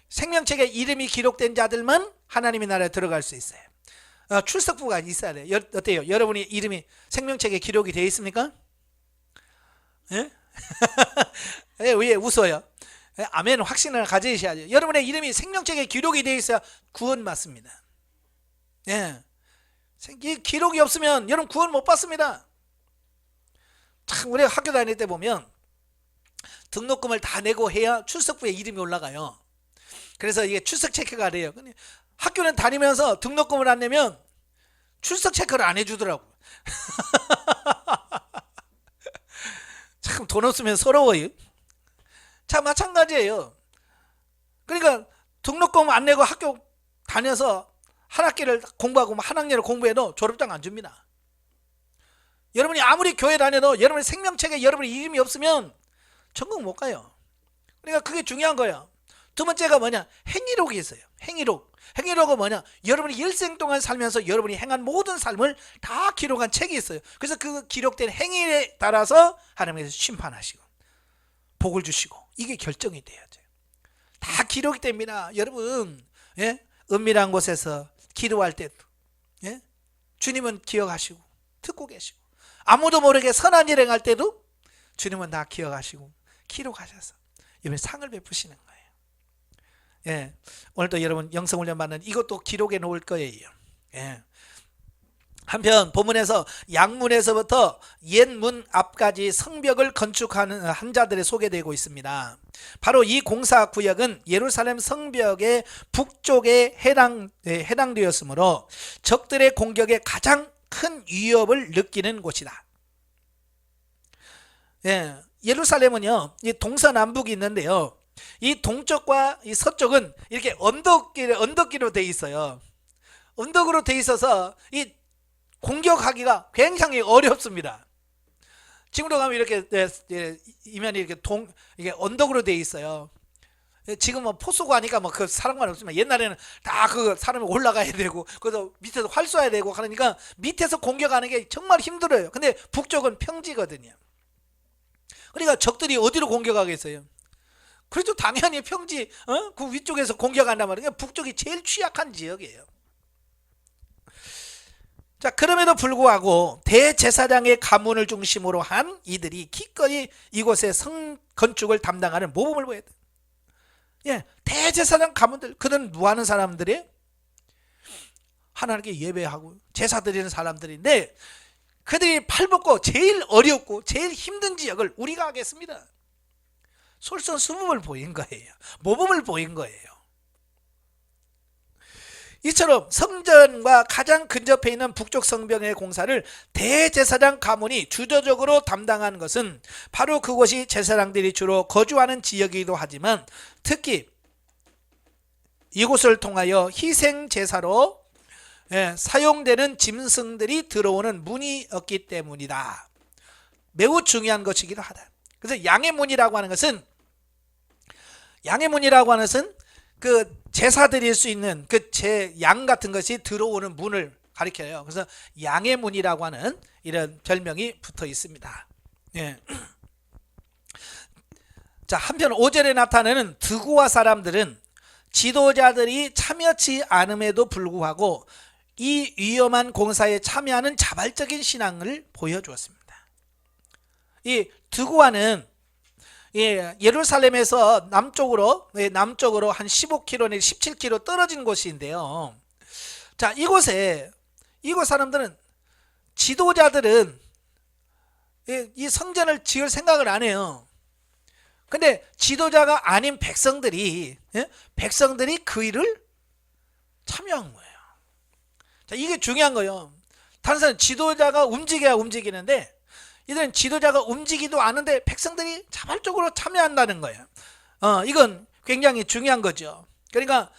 Speaker 1: 생명책에 이름이 기록된 자들만 하나님의 나라에 들어갈 수 있어요. 출석부가 있어야 돼요. 어때요? 여러분이 이름이 생명책에 기록이 되어 있습니까? 예? 예, 왜 웃어요? 예, 아멘 확신을 가지셔야죠. 여러분의 이름이 생명책에 기록이 되어 있어야 구원 받습니다. 예. 이 기록이 없으면 여러분 구원 못 받습니다. 참 우리가 학교 다닐 때 보면 등록금을 다 내고 해야 출석부에 이름이 올라가요. 그래서 이게 출석 체크가 돼요. 근데 학교는 다니면서 등록금을 안 내면 출석 체크를 안 해주더라고. 참 돈 없으면 서러워요. 자, 마찬가지예요. 그러니까 등록금 안 내고 학교 다녀서 한 학기를 공부하고 한 학년을 공부해도 졸업장 안 줍니다. 여러분이 아무리 교회 다녀도 여러분의 생명책에 여러분의 이름이 없으면 전국 못 가요. 그러니까 그게 중요한 거예요. 두 번째가 뭐냐? 행위록이 있어요. 행위록은 뭐냐? 여러분이 일생 동안 살면서 여러분이 행한 모든 삶을 다 기록한 책이 있어요. 그래서 그 기록된 행위에 따라서 하나님께서 심판하시고 복을 주시고 이게 결정이 돼야죠. 다 기록이 됩니다. 여러분, 예? 은밀한 곳에서 기도할 때도, 예? 주님은 기억하시고 듣고 계시고, 아무도 모르게 선한 일 행할 때도 주님은 다 기억하시고 기록하셔서 이번에 상을 베푸시는 거예요. 예, 오늘도 여러분 영성훈련 받는 이것도 기록해 놓을 거예요. 예. 한편 본문에서 양문에서부터 옛문 앞까지 성벽을 건축하는 한 자들이 소개되고 있습니다. 바로 이 공사 구역은 예루살렘 성벽의 북쪽에 해당되었으므로 적들의 공격에 가장 큰 위협을 느끼는 곳이다. 예, 예루살렘은요, 이 동서남북이 있는데요, 이 동쪽과 이 서쪽은 이렇게 언덕기로 돼 있어요. 언덕으로 돼 있어서 이 공격하기가 굉장히 어렵습니다. 지금도 가면 이렇게 이면이 이게 언덕으로 돼 있어요. 지금 뭐 포수고 하니까 뭐 그 사람만 없지만 옛날에는 다 그 사람이 올라가야 되고 그래서 밑에서 활 쏘야 되고 그러니까 밑에서 공격하는 게 정말 힘들어요. 근데 북쪽은 평지거든요. 그러니까 적들이 어디로 공격하겠어요? 그래도 당연히 평지, 그 위쪽에서 공격한단 말이에요. 북쪽이 제일 취약한 지역이에요. 자, 그럼에도 불구하고 대제사장의 가문을 중심으로 한 이들이 기꺼이 이곳의 성 건축을 담당하는 모범을 보여야 돼. 예, 대제사장 가문들, 그들은 뭐 하는 사람들이에요? 하나님께 예배하고 제사 드리는 사람들인데 그들이 팔벗고 제일 어렵고 제일 힘든 지역을 우리가 하겠습니다. 솔선수범을 보인 거예요. 모범을 보인 거예요. 이처럼 성전과 가장 근접해 있는 북쪽 성벽의 공사를 대제사장 가문이 주도적으로 담당한 것은 바로 그곳이 제사장들이 주로 거주하는 지역이기도 하지만 특히 이곳을 통하여 희생 제사로 사용되는 짐승들이 들어오는 문이었기 때문이다. 매우 중요한 것이기도 하다. 그래서 양의 문이라고 하는 것은 그 제사 드릴 수 있는 그 양 같은 것이 들어오는 문을 가리켜요. 그래서 양의 문이라고 하는 이런 별명이 붙어 있습니다. 예. 자, 한편 5절에 나타나는 드고아 사람들은 지도자들이 참여치 않음에도 불구하고 이 위험한 공사에 참여하는 자발적인 신앙을 보여주었습니다. 이 드고아는 예루살렘에서 남쪽으로 한 15km, 17km 떨어진 곳인데요. 자, 이곳 사람들은 지도자들은 이 성전을 지을 생각을 안 해요. 근데 지도자가 아닌 백성들이 그 일을 참여한 거예요. 자, 이게 중요한 거예요. 다른 사람 지도자가 움직여야 움직이는데 이들은 지도자가 움직이도 않은데 백성들이 자발적으로 참여한다는 거예요. 이건 굉장히 중요한 거죠. 그러니까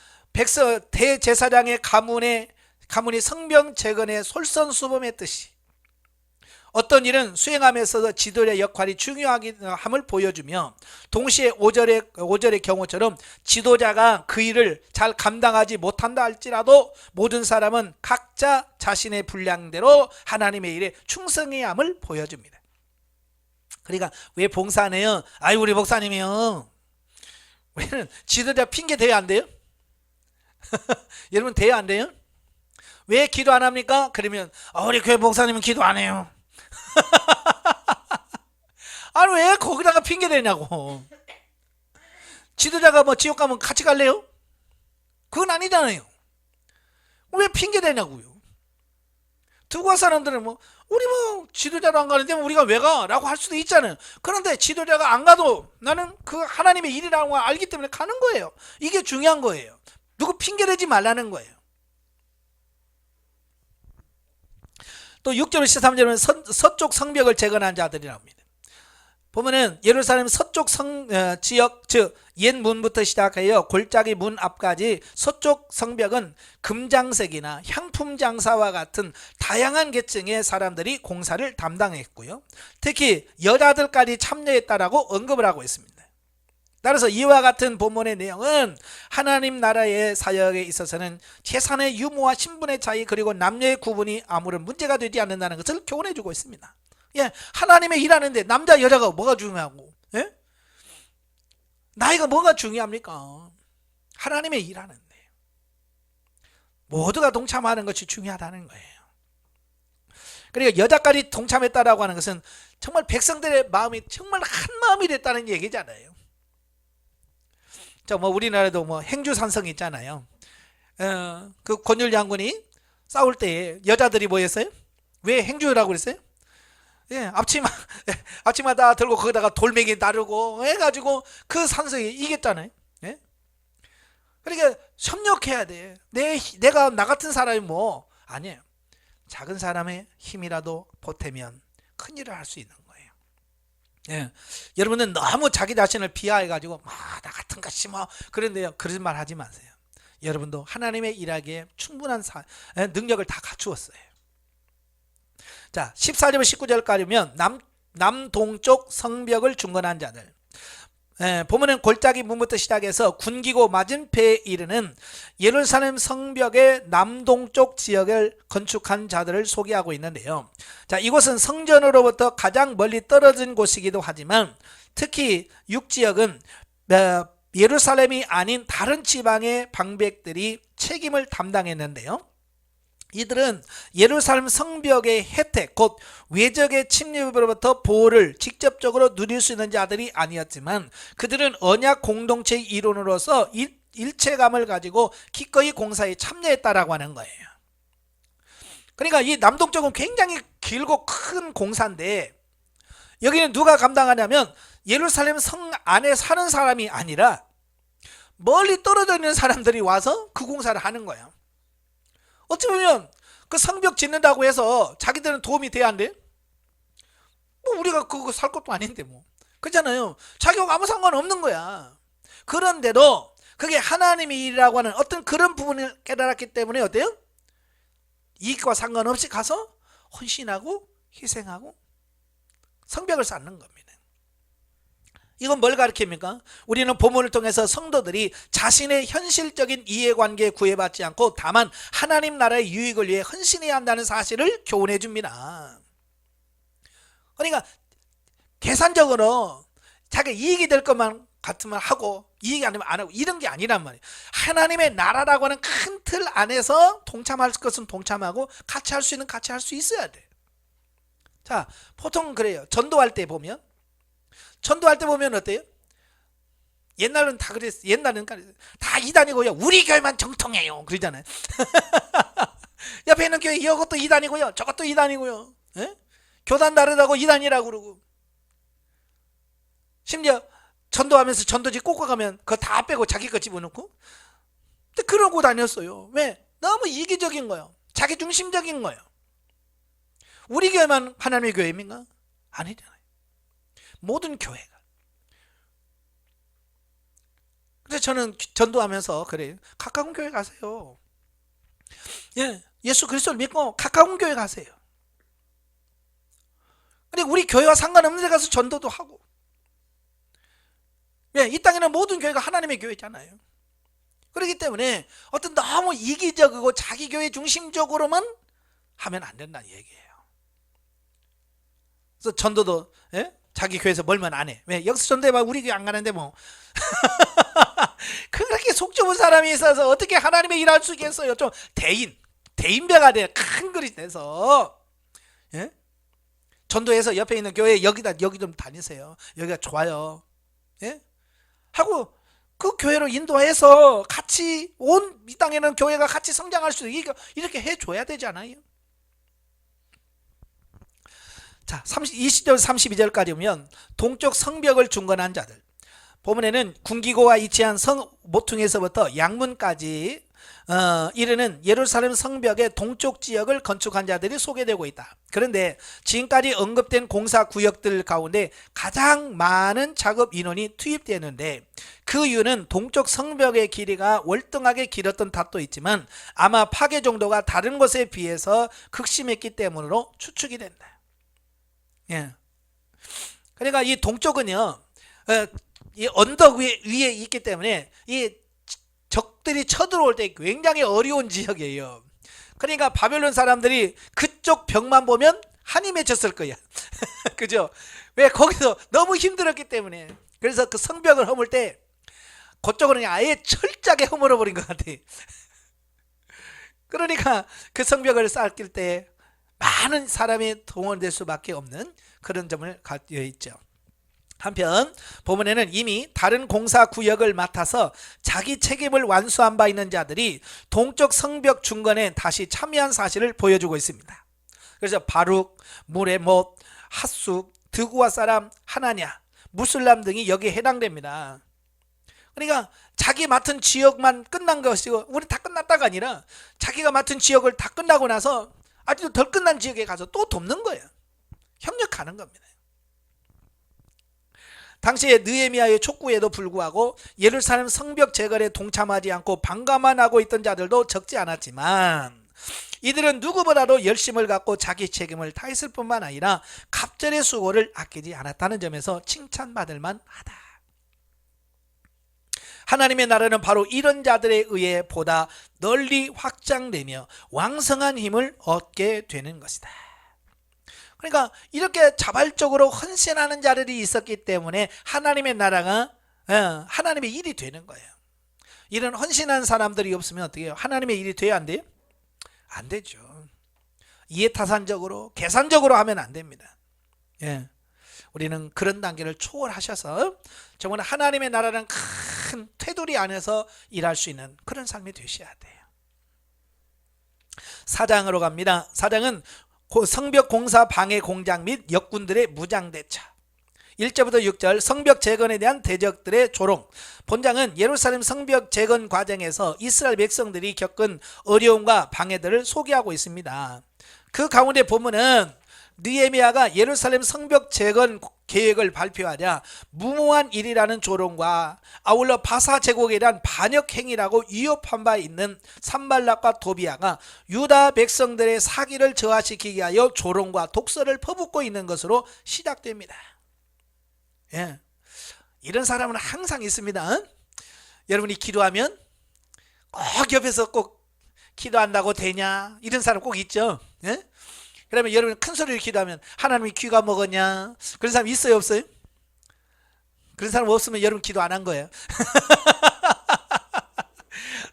Speaker 1: 대제사장의 가문의 가문이 성병재건의 솔선수범했듯이 어떤 일은 수행하면서도 지도자의 역할이 중요함을 보여주며 동시에 5절의 경우처럼 지도자가 그 일을 잘 감당하지 못한다 할지라도 모든 사람은 각자 자신의 분량대로 하나님의 일에 충성해야 함을 보여줍니다. 그러니까 왜 봉사 안 해요? 아이 우리 목사님이요. 왜냐면 지도자 핑계 대야 안 돼요? 여러분 대야 안 돼요? 왜 기도 안 합니까? 그러면 우리 교회 목사님은 기도 안 해요. 아니 왜 거기다가 핑계 대냐고. 지도자가 뭐 지옥 가면 같이 갈래요? 그건 아니잖아요. 왜 핑계 대냐고요. 두고 간 사람들은 뭐 우리 뭐 지도자도 안 가는데 우리가 왜 가? 라고 할 수도 있잖아요. 그런데 지도자가 안 가도 나는 그 하나님의 일이라는 걸 알기 때문에 가는 거예요. 이게 중요한 거예요. 누구 핑계 대지 말라는 거예요. 또 6절 13절은 서쪽 성벽을 재건한 자들이라고 합니다. 보면은 예루살렘 서쪽 지역 즉 옛 문부터 시작하여 골짜기 문 앞까지 서쪽 성벽은 금장색이나 향품 장사와 같은 다양한 계층의 사람들이 공사를 담당했고요. 특히 여자들까지 참여했다라고 언급을 하고 있습니다. 따라서 이와 같은 본문의 내용은 하나님 나라의 사역에 있어서는 재산의 유무와 신분의 차이 그리고 남녀의 구분이 아무런 문제가 되지 않는다는 것을 교훈해 주고 있습니다. 예, 하나님의 일하는데 남자 여자가 뭐가 중요하고, 예? 나이가 뭐가 중요합니까? 하나님의 일하는데 모두가 동참하는 것이 중요하다는 거예요. 그러니까 여자까지 동참했다라고 하는 것은 정말 백성들의 마음이 정말 한 마음이 됐다는 얘기잖아요. 자, 뭐 우리나라도 뭐 행주산성 있잖아요. 그 권율 장군이 싸울 때 여자들이 뭐였어요? 왜 행주라고 그랬어요? 예, 앞치마 다 들고 거기다가 돌멩이 나르고 해가지고 그 산성이 이겼잖아요. 예? 그러니까 협력해야 돼. 내가 나 같은 사람이 뭐 아니에요. 작은 사람의 힘이라도 보태면 큰 일을 할 수 있는 거예요. 예, 여러분은 너무 자기 자신을 비하해가지고 나 같은 것이 뭐 그런데요. 그런 말 하지 마세요. 여러분도 하나님의 일하기에 충분한 능력을 다 갖추었어요. 자, 14절 19절까지면 남동쪽 성벽을 중건한 자들. 보면은 골짜기 문부터 시작해서 군기고 맞은패에 이르는 예루살렘 성벽의 남동쪽 지역을 건축한 자들을 소개하고 있는데요. 자, 이곳은 성전으로부터 가장 멀리 떨어진 곳이기도 하지만 특히 6지역은 예루살렘이 아닌 다른 지방의 방백들이 책임을 담당했는데요. 이들은 예루살렘 성벽의 혜택 곧 외적의 침입으로부터 보호를 직접적으로 누릴 수 있는 자들이 아니었지만 그들은 언약 공동체의 일원으로서 일체감을 가지고 기꺼이 공사에 참여했다라고 하는 거예요. 그러니까 이 남동쪽은 굉장히 길고 큰 공사인데 여기는 누가 감당하냐면 예루살렘 성 안에 사는 사람이 아니라 멀리 떨어져 있는 사람들이 와서 그 공사를 하는 거예요. 어찌 보면 그 성벽 짓는다고 해서 자기들은 도움이 돼야 안 돼? 뭐 우리가 그거 살 것도 아닌데 뭐 그렇잖아요. 자기하고 아무 상관없는 거야. 그런데도 그게 하나님의 일이라고 하는 어떤 그런 부분을 깨달았기 때문에 어때요? 이익과 상관없이 가서 헌신하고 희생하고 성벽을 쌓는 겁니다. 이건 뭘 가르칩니까? 우리는 본문을 통해서 성도들이 자신의 현실적인 이해관계에 구애받지 않고 다만 하나님 나라의 유익을 위해 헌신해야 한다는 사실을 교훈해 줍니다. 그러니까 계산적으로 자기가 이익이 될 것만 같으면 하고 이익이 아니면 안 하고 이런 게 아니란 말이에요. 하나님의 나라라고 하는 큰 틀 안에서 동참할 것은 동참하고 같이 할 수 있는 같이 할 수 있어야 돼. 자, 보통 그래요. 전도할 때 보면 어때요? 옛날은 다 그랬어요. 옛날은 다 이단이고요. 우리 교회만 정통해요. 그러잖아요. 옆에 있는 교회 이것도 이단이고요. 저것도 이단이고요. 예? 교단 다르다고 이단이라고 그러고. 심지어 전도하면서 전도지 꽂아가면 그거 다 빼고 자기 거 집어넣고. 근데 그러고 다녔어요. 왜? 너무 이기적인 거예요. 자기 중심적인 거예요. 우리 교회만 하나님의 교회입니까? 아니잖아요. 모든 교회가. 그래서 저는 전도하면서 그래요. 가까운 교회 가세요. 예, 예수 그리스도를 믿고 가까운 교회 가세요. 근데 우리 교회와 상관없는 데 가서 전도도 하고. 예, 이 땅에는 모든 교회가 하나님의 교회잖아요. 그렇기 때문에 어떤 너무 이기적이고 자기 교회 중심적으로만 하면 안 된다는 얘기예요. 그래서 전도도 자기 교회에서 멀면 안 해. 왜? 여기서 전도해봐 우리 교회 안 가는데 뭐. 그렇게 속 좁은 사람이 있어서 어떻게 하나님의 일할 수 있겠어요. 좀 대인배가 돼. 큰 그릇 내서 전도해서 옆에 있는 교회 여기 좀 다니세요. 여기가 좋아요. 하고 그 교회로 인도해서 같이 온 이 땅에는 교회가 같이 성장할 수 있게 이렇게 해줘야 되잖아요. 자, 20절 32절까지 보면 동쪽 성벽을 중건한 자들, 본문에는 군기고와 위치한 성 모퉁에서부터 양문까지 이르는 예루살렘 성벽의 동쪽 지역을 건축한 자들이 소개되고 있다. 그런데 지금까지 언급된 공사 구역들 가운데 가장 많은 작업 인원이 투입되는데 그 이유는 동쪽 성벽의 길이가 월등하게 길었던 탓도 있지만 아마 파괴 정도가 다른 곳에 비해서 극심했기 때문으로 추측이 된다. 예. 그러니까 이 동쪽은요, 이 언덕 위에 있기 때문에 이 적들이 쳐들어올 때 굉장히 어려운 지역이에요. 그러니까 바벨론 사람들이 그쪽 벽만 보면 한이 맺혔을 거야. 그죠? 왜? 거기서 너무 힘들었기 때문에. 그래서 그 성벽을 허물 때 그쪽은 그냥 아예 철저하게 허물어 버린 것 같아. 그러니까 그 성벽을 쌓을 때 많은 사람이 동원될 수밖에 없는 그런 점을 가지고 있죠. 한편 본문에는 이미 다른 공사 구역을 맡아서 자기 책임을 완수한 바 있는 자들이 동쪽 성벽 중건에 다시 참여한 사실을 보여주고 있습니다. 그래서 바룩, 무레못, 핫숲, 드구와 사람, 하나냐, 무슬람 등이 여기에 해당됩니다. 그러니까 자기 맡은 지역만 끝난 것이고 우리 다 끝났다가 아니라 자기가 맡은 지역을 다 끝나고 나서 아직도 덜 끝난 지역에 가서 또 돕는 거예요. 협력하는 겁니다. 당시에 느헤미야의 촉구에도 불구하고 예루살렘 성벽 재건에 동참하지 않고 반감만 하고 있던 자들도 적지 않았지만 이들은 누구보다도 열심을 갖고 자기 책임을 다했을 뿐만 아니라 갑절의 수고를 아끼지 않았다는 점에서 칭찬받을 만하다. 하나님의 나라는 바로 이런 자들에 의해 보다 널리 확장되며 왕성한 힘을 얻게 되는 것이다. 그러니까 이렇게 자발적으로 헌신하는 자들이 있었기 때문에 하나님의 나라가 하나님의 일이 되는 거예요. 이런 헌신한 사람들이 없으면 어떻게 해요? 하나님의 일이 돼야 안 돼요? 안 되죠. 이해타산적으로 계산적으로 하면 안 됩니다. 우리는 그런 단계를 초월하셔서 정말 하나님의 나라는 큰 테두리 안에서 일할 수 있는 그런 삶이 되셔야 돼요. 4장으로 갑니다. 4장은 성벽 공사 방해 공작 및 역군들의 무장 대처. 1절부터 6절 성벽 재건에 대한 대적들의 조롱. 본장은 예루살렘 성벽 재건 과정에서 이스라엘 백성들이 겪은 어려움과 방해들을 소개하고 있습니다. 그 가운데 본문은 느헤미야가 예루살렘 성벽 재건 계획을 발표하자 무모한 일이라는 조롱과 아울러 바사 제국에 대한 반역 행위라고 위협한 바 있는 산발락과 도비아가 유다 백성들의 사기를 저하시키기 위하여 조롱과 독설을 퍼붓고 있는 것으로 시작됩니다. 이런 사람은 항상 있습니다. 여러분이 기도하면 꼭 옆에서 꼭 기도한다고 되냐 이런 사람 꼭 있죠. 그러면 여러분 큰 소리로 기도하면 하나님이 귀가 먹었냐? 그런 사람 있어요 없어요? 그런 사람 없으면 여러분 기도 안 한 거예요.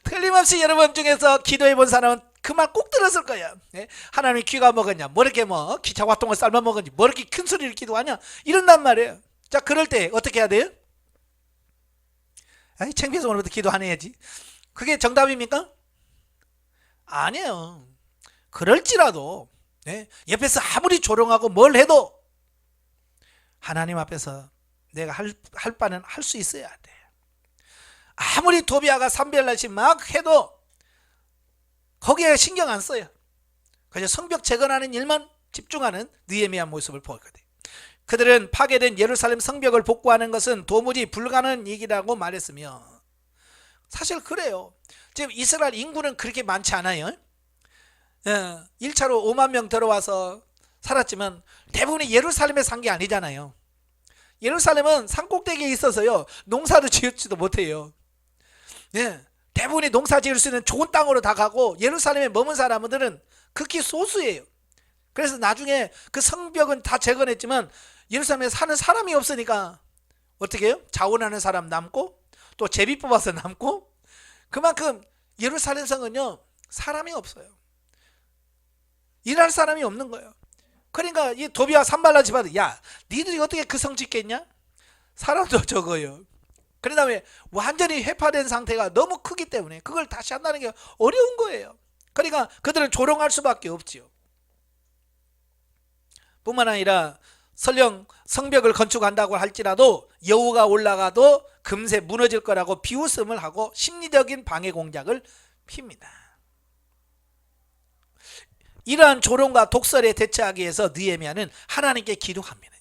Speaker 1: 틀림없이 여러분 중에서 기도해 본 사람은 그 말 꼭 들었을 거예요. 하나님이 귀가 먹었냐? 뭐 이렇게 기차 화통을 삶아 먹었지? 뭐 이렇게 큰 소리를 기도하냐? 이런단 말이에요. 자, 그럴 때 어떻게 해야 돼요? 아이, 창피해서 오늘부터 기도 안 해야지. 그게 정답입니까? 아니에요. 그럴지라도 옆에서 아무리 조롱하고 뭘 해도 하나님 앞에서 내가 할 바는 할 수 있어야 돼. 아무리 도비아가 산별날씨 막 해도 거기에 신경 안 써요. 그저 성벽 재건하는 일만 집중하는 느헤미야 모습을 보거든요. 그들은 파괴된 예루살렘 성벽을 복구하는 것은 도무지 불가능한 일이라고 말했으며 사실 그래요. 지금 이스라엘 인구는 그렇게 많지 않아요. 1차로 5만 명 들어와서 살았지만 대부분이 예루살렘에 산 게 아니잖아요. 예루살렘은 산꼭대기에 있어서요 농사도 지었지도 못해요. 대부분이 농사 지을 수 있는 좋은 땅으로 다 가고 예루살렘에 머문 사람들은 극히 소수예요. 그래서 나중에 그 성벽은 다 재건했지만 예루살렘에 사는 사람이 없으니까 어떻게 해요? 자원하는 사람 남고 또 제비 뽑아서 남고, 그만큼 예루살렘 성은요 사람이 없어요. 일할 사람이 없는 거예요. 그러니까 이 도비와 산발라 집안들, 야 니들이 어떻게 그 성 짓겠냐? 사람도 적어요. 그 다음에 완전히 회파된 상태가 너무 크기 때문에 그걸 다시 한다는 게 어려운 거예요. 그러니까 그들은 조롱할 수밖에 없지요. 뿐만 아니라 설령 성벽을 건축한다고 할지라도 여우가 올라가도 금세 무너질 거라고 비웃음을 하고 심리적인 방해 공작을 핍니다. 이러한 조롱과 독설에 대처하기 위해서 느헤미야는 하나님께 기도합니다.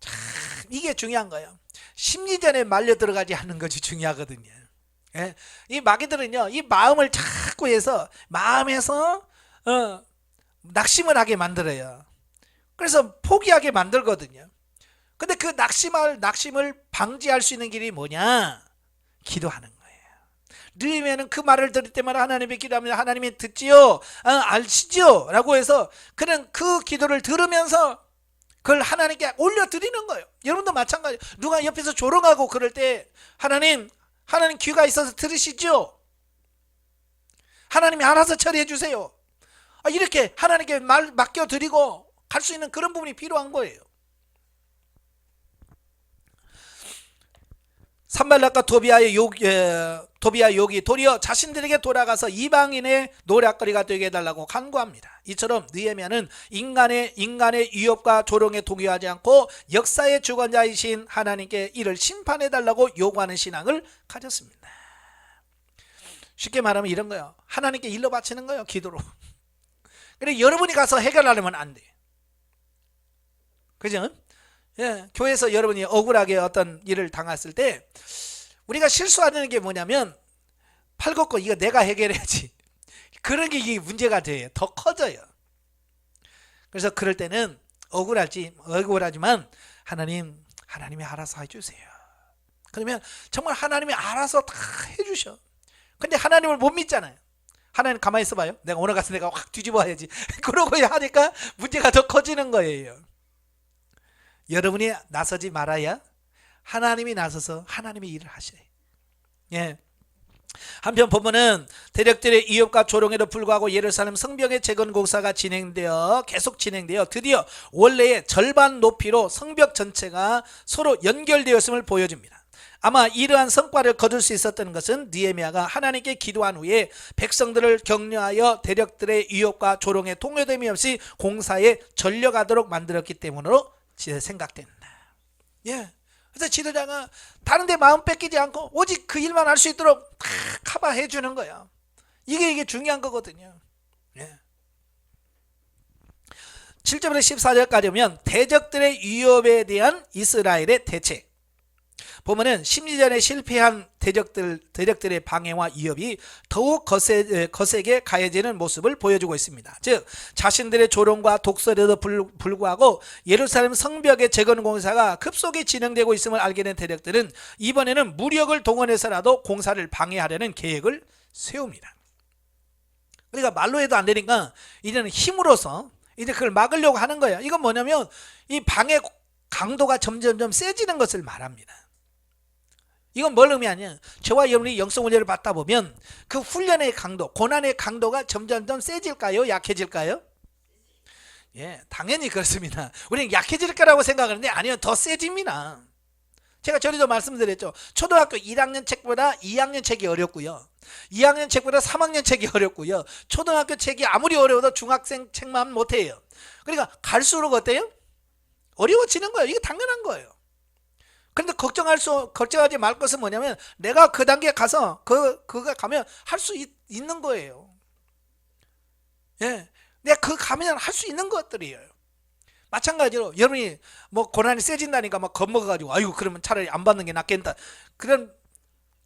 Speaker 1: 참 이게 중요한 거예요. 심리전에 말려 들어가지 않는 것이 중요하거든요. 이 마귀들은요 이 마음을 자꾸 해서 마음에서 낙심을 하게 만들어요. 그래서 포기하게 만들거든요. 근데 그 낙심을 방지할 수 있는 길이 뭐냐? 기도하는 거예요. 느헤미야는 그 말을 들을 때마다 하나님의 기도하면 하나님이 듣지요, 아시지요 라고 해서 그는 그 기도를 들으면서 그걸 하나님께 올려드리는 거예요. 여러분도 마찬가지. 누가 옆에서 조롱하고 그럴 때 하나님 귀가 있어서 들으시죠? 하나님이 알아서 처리해 주세요. 이렇게 하나님께 말 맡겨드리고 갈 수 있는 그런 부분이 필요한 거예요. 산발락과 도비아의 욕이 도리어 자신들에게 돌아가서 이방인의 노략거리가 되게 해달라고 간구합니다. 이처럼 느헤미야는 인간의 위협과 조롱에 동요하지 않고 역사의 주관자이신 하나님께 이를 심판해달라고 요구하는 신앙을 가졌습니다. 쉽게 말하면 이런 거예요. 하나님께 일러 바치는 거예요. 기도로. 그래 여러분이 가서 해결하려면 안 돼요. 그죠? 교회에서 여러분이 억울하게 어떤 일을 당했을 때 우리가 실수하는 게 뭐냐면 팔 걷고 이거 내가 해결해야지, 그런 게 이게 문제가 돼요. 더 커져요. 그래서 그럴 때는 억울하지만 하나님이 알아서 해주세요. 그러면 정말 하나님이 알아서 다 해주셔. 근데 하나님을 못 믿잖아요. 하나님 가만히 있어봐요. 내가 오늘 가서 내가 확 뒤집어야지 그러고 하니까 문제가 더 커지는 거예요. 여러분이 나서지 말아야 하나님이 나서서 하나님의 일을 하셔요. 한편 본문은 대적들의 위협과 조롱에도 불구하고 예루살렘 성벽의 재건 공사가 계속 진행되어 드디어 원래의 절반 높이로 성벽 전체가 서로 연결되었음을 보여줍니다. 아마 이러한 성과를 거둘 수 있었던 것은 느헤미야가 하나님께 기도한 후에 백성들을 격려하여 대적들의 위협과 조롱에 동요됨이 없이 공사에 전력하도록 만들었기 때문으로 생각된다. 그래서 지도자가 다른 데 마음 뺏기지 않고 오직 그 일만 할 수 있도록 다 커버해 주는 거야. 이게 중요한 거거든요. 7절부터 14절까지 보면 대적들의 위협에 대한 이스라엘의 대책. 보면은 심리전에 실패한 대적들의 방해와 위협이 더욱 거세게 가해지는 모습을 보여주고 있습니다. 즉 자신들의 조롱과 독설에도 불구하고 예루살렘 성벽의 재건 공사가 급속히 진행되고 있음을 알게 된 대적들은 이번에는 무력을 동원해서라도 공사를 방해하려는 계획을 세웁니다. 그러니까 말로 해도 안 되니까 이제는 힘으로서 이제 그걸 막으려고 하는 거예요. 이건 뭐냐면 이 방해 강도가 점점 세지는 것을 말합니다. 이건 뭘 의미하냐? 저와 여러분이 영성훈련을 받다 보면 그 훈련의 강도, 고난의 강도가 점점 세질까요? 약해질까요? 당연히 그렇습니다. 우리는 약해질 거라고 생각하는데 아니요, 더 세집니다. 제가 전에도 말씀드렸죠. 초등학교 1학년 책보다 2학년 책이 어렵고요, 2학년 책보다 3학년 책이 어렵고요, 초등학교 책이 아무리 어려워도 중학생 책만 못해요. 그러니까 갈수록 어때요? 어려워지는 거예요. 이게 당연한 거예요. 그런데 걱정하지 말 것은 뭐냐면 내가 그 단계에 가서 그거 가면 할 수 있는 거예요. 내가 그 가면 할 수 있는 것들이에요. 마찬가지로 여러분이 뭐 고난이 세진다니까 막 겁먹어가지고 아이고 그러면 차라리 안 받는 게 낫겠다, 그런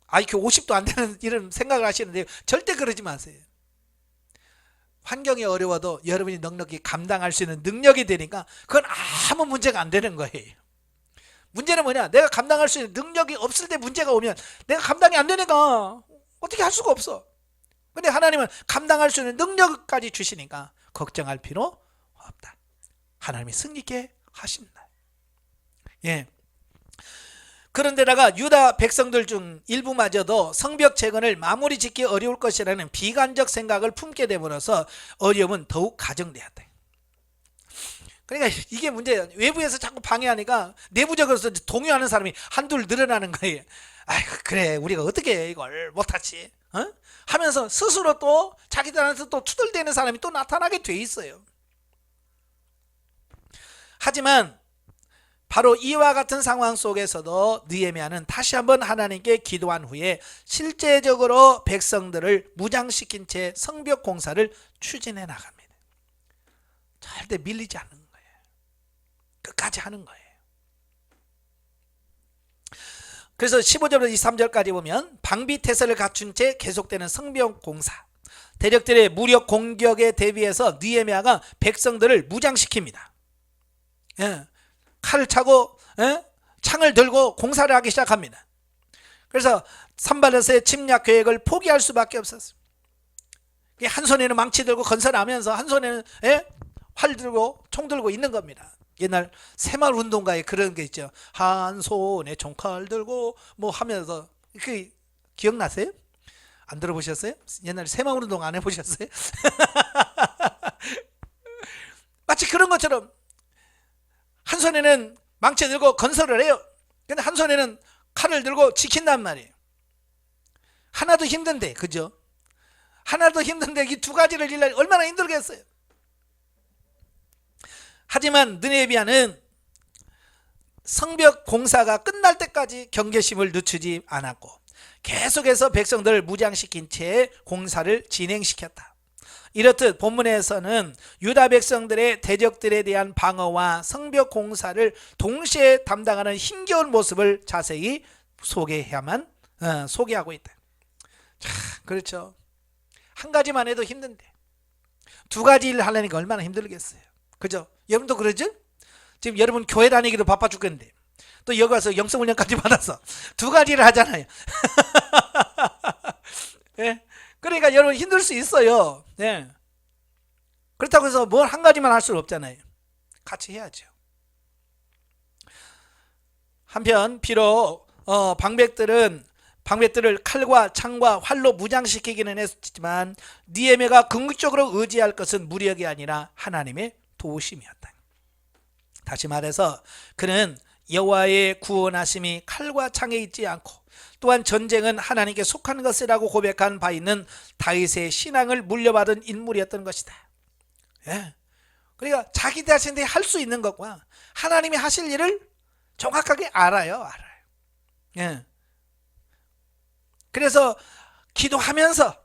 Speaker 1: IQ 50도 안 되는 이런 생각을 하시는데 절대 그러지 마세요. 환경이 어려워도 여러분이 넉넉히 감당할 수 있는 능력이 되니까 그건 아무 문제가 안 되는 거예요. 문제는 뭐냐? 내가 감당할 수 있는 능력이 없을 때 문제가 오면 내가 감당이 안 되니까 어떻게 할 수가 없어. 근데 하나님은 감당할 수 있는 능력까지 주시니까 걱정할 필요 없다. 하나님이 승리케 하신다. 예. 그런데다가 유다 백성들 중 일부마저도 성벽 재건을 마무리 짓기 어려울 것이라는 비관적 생각을 품게 됨으로써 어려움은 더욱 가중되었다. 그러니까 이게 문제예요. 외부에서 자꾸 방해하니까 내부적으로 동요하는 사람이 한둘 늘어나는 거예요. 아이고 그래 우리가 어떻게 이걸 못하지 하면서 스스로 또 자기들한테 또 투덜대는 사람이 또 나타나게 돼 있어요. 하지만 바로 이와 같은 상황 속에서도 느헤미야는 다시 한번 하나님께 기도한 후에 실제적으로 백성들을 무장시킨 채 성벽 공사를 추진해 나갑니다. 절대 밀리지 않는 거예요. 끝까지 하는 거예요. 그래서 15절부터 23절까지 보면 방비태세를 갖춘 채 계속되는 성벽 공사, 대적들의 무력 공격에 대비해서 느헤미야가 백성들을 무장시킵니다. 예. 칼을 차고 창을 들고 공사를 하기 시작합니다. 그래서 산발라스의 침략 계획을 포기할 수밖에 없었어요. 한 손에는 망치 들고 건설하면서 한 손에는 활 들고 총 들고 있는 겁니다. 옛날 새마을 운동가에 그런 게 있죠. 한 손에 총칼 들고 뭐 하면서 그 기억나세요? 안 들어보셨어요? 옛날에 새마을 운동 안 해보셨어요? 마치 그런 것처럼 한 손에는 망치 들고 건설을 해요. 근데 한 손에는 칼을 들고 지킨단 말이에요. 하나도 힘든데, 그죠? 하나도 힘든데 이 두 가지를 일하기 얼마나 힘들겠어요. 하지만 느헤미야는 성벽 공사가 끝날 때까지 경계심을 늦추지 않았고 계속해서 백성들을 무장시킨 채 공사를 진행시켰다. 이렇듯 본문에서는 유다 백성들의 대적들에 대한 방어와 성벽 공사를 동시에 담당하는 힘겨운 모습을 자세히 소개하고 있다. 자, 그렇죠. 한 가지만 해도 힘든데 두 가지 일을 하려니까 얼마나 힘들겠어요. 그죠? 여러분도 그러죠? 지금 여러분 교회 다니기도 바빠 죽겠는데 또 여기 와서 영성훈련까지 받아서 두 가지를 하잖아요. 예? 그러니까 여러분 힘들 수 있어요. 예. 그렇다고 해서 뭘 한 가지만 할 수는 없잖아요. 같이 해야죠. 한편 비록 방백들을 칼과 창과 활로 무장시키기는 했지만 느헤미야가 궁극적으로 의지할 것은 무력이 아니라 하나님의 도우심이었다. 다시 말해서 그는 여호와의 구원하심이 칼과 창에 있지 않고 또한 전쟁은 하나님께 속한 것이라고 고백한 바 있는 다윗의 신앙을 물려받은 인물이었던 것이다. 예. 그러니까 자기 자신이 할 수 있는 것과 하나님이 하실 일을 정확하게 알아요. 예. 그래서 기도하면서